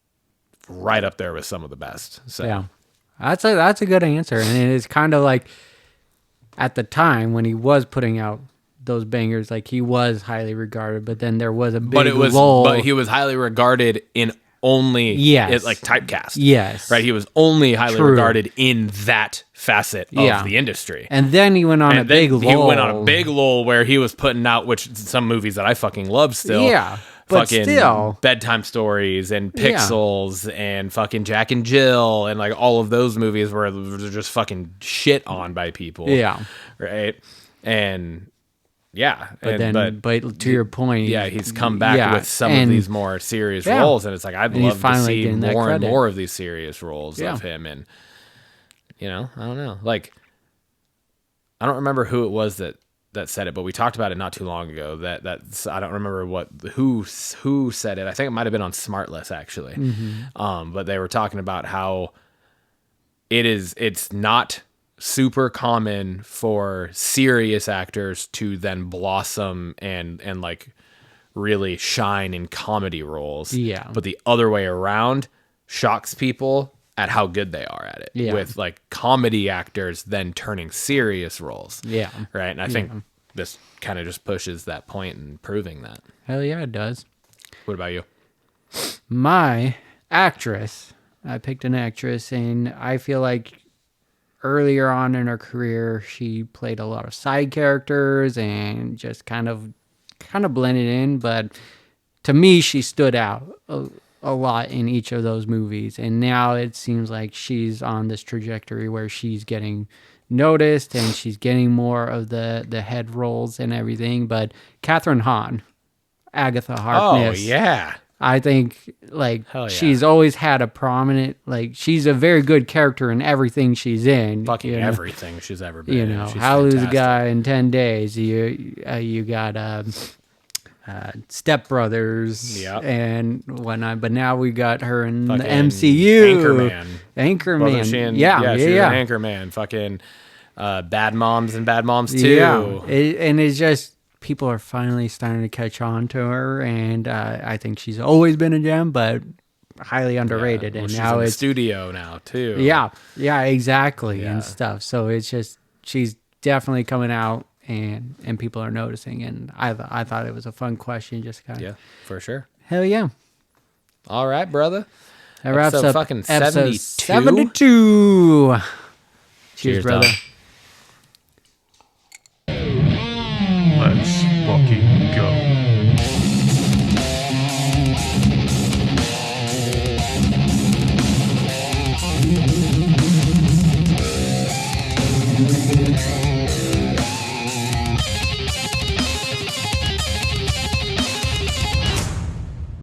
right up there with some of the best. So yeah, that's a good answer, and it is kind of like at the time when he was putting out those bangers, like he was highly regarded, but then there was a big lull. But he was highly regarded in only like typecast. Yes. Right. He was only highly regarded in that facet of the industry. And then he went on a big lull. He went on a big lull where he was putting out, which some movies that I fucking love still. Yeah. But fucking still, Bedtime Stories and Pixels and fucking Jack and Jill and like all of those movies where they're just fucking shit on by people. Yeah. Right. And yeah, but to your point, he's come back with some of these more serious roles, and it's like I'd love to see more and more of these serious roles of him. And I don't know, like I don't remember who it was that said it, but we talked about it not too long ago. That's I don't remember who said it. I think it might have been on Smartless actually. But they were talking about how it's not super common for serious actors to then blossom and like really shine in comedy roles. Yeah. But the other way around shocks people at how good they are at it. Yeah. With like comedy actors then turning serious roles. Yeah. Right. And I think this kind of just pushes that point and proving that. Hell yeah, it does. What about you? My actress. I picked an actress, and I feel like earlier on in her career, she played a lot of side characters and just kind of blended in. But to me, she stood out a lot in each of those movies. And now it seems like she's on this trajectory where she's getting noticed and she's getting more of the head roles and everything. But Catherine Hahn, Agatha Harkness. Oh, yeah. I think she's always had a prominent, she's a very good character in everything she's in. Fucking everything she's ever been in. She's How to Lose a Guy in 10 Days. You got Step Brothers and whatnot, but now we got her in fucking the MCU. Anchorman. She's an Anchorman. Fucking Bad Moms and Bad Moms 2. Yeah, and it's just, people are finally starting to catch on to her, and I think she's always been a gem, but highly underrated. Well, and she's now in the it's studio now too. Yeah, exactly, and stuff. So it's just, she's definitely coming out, and people are noticing. And I thought it was a fun question, just kind of for sure. Hell yeah! All right, brother. That wraps up fucking episode 72. Cheers, brother. Dog.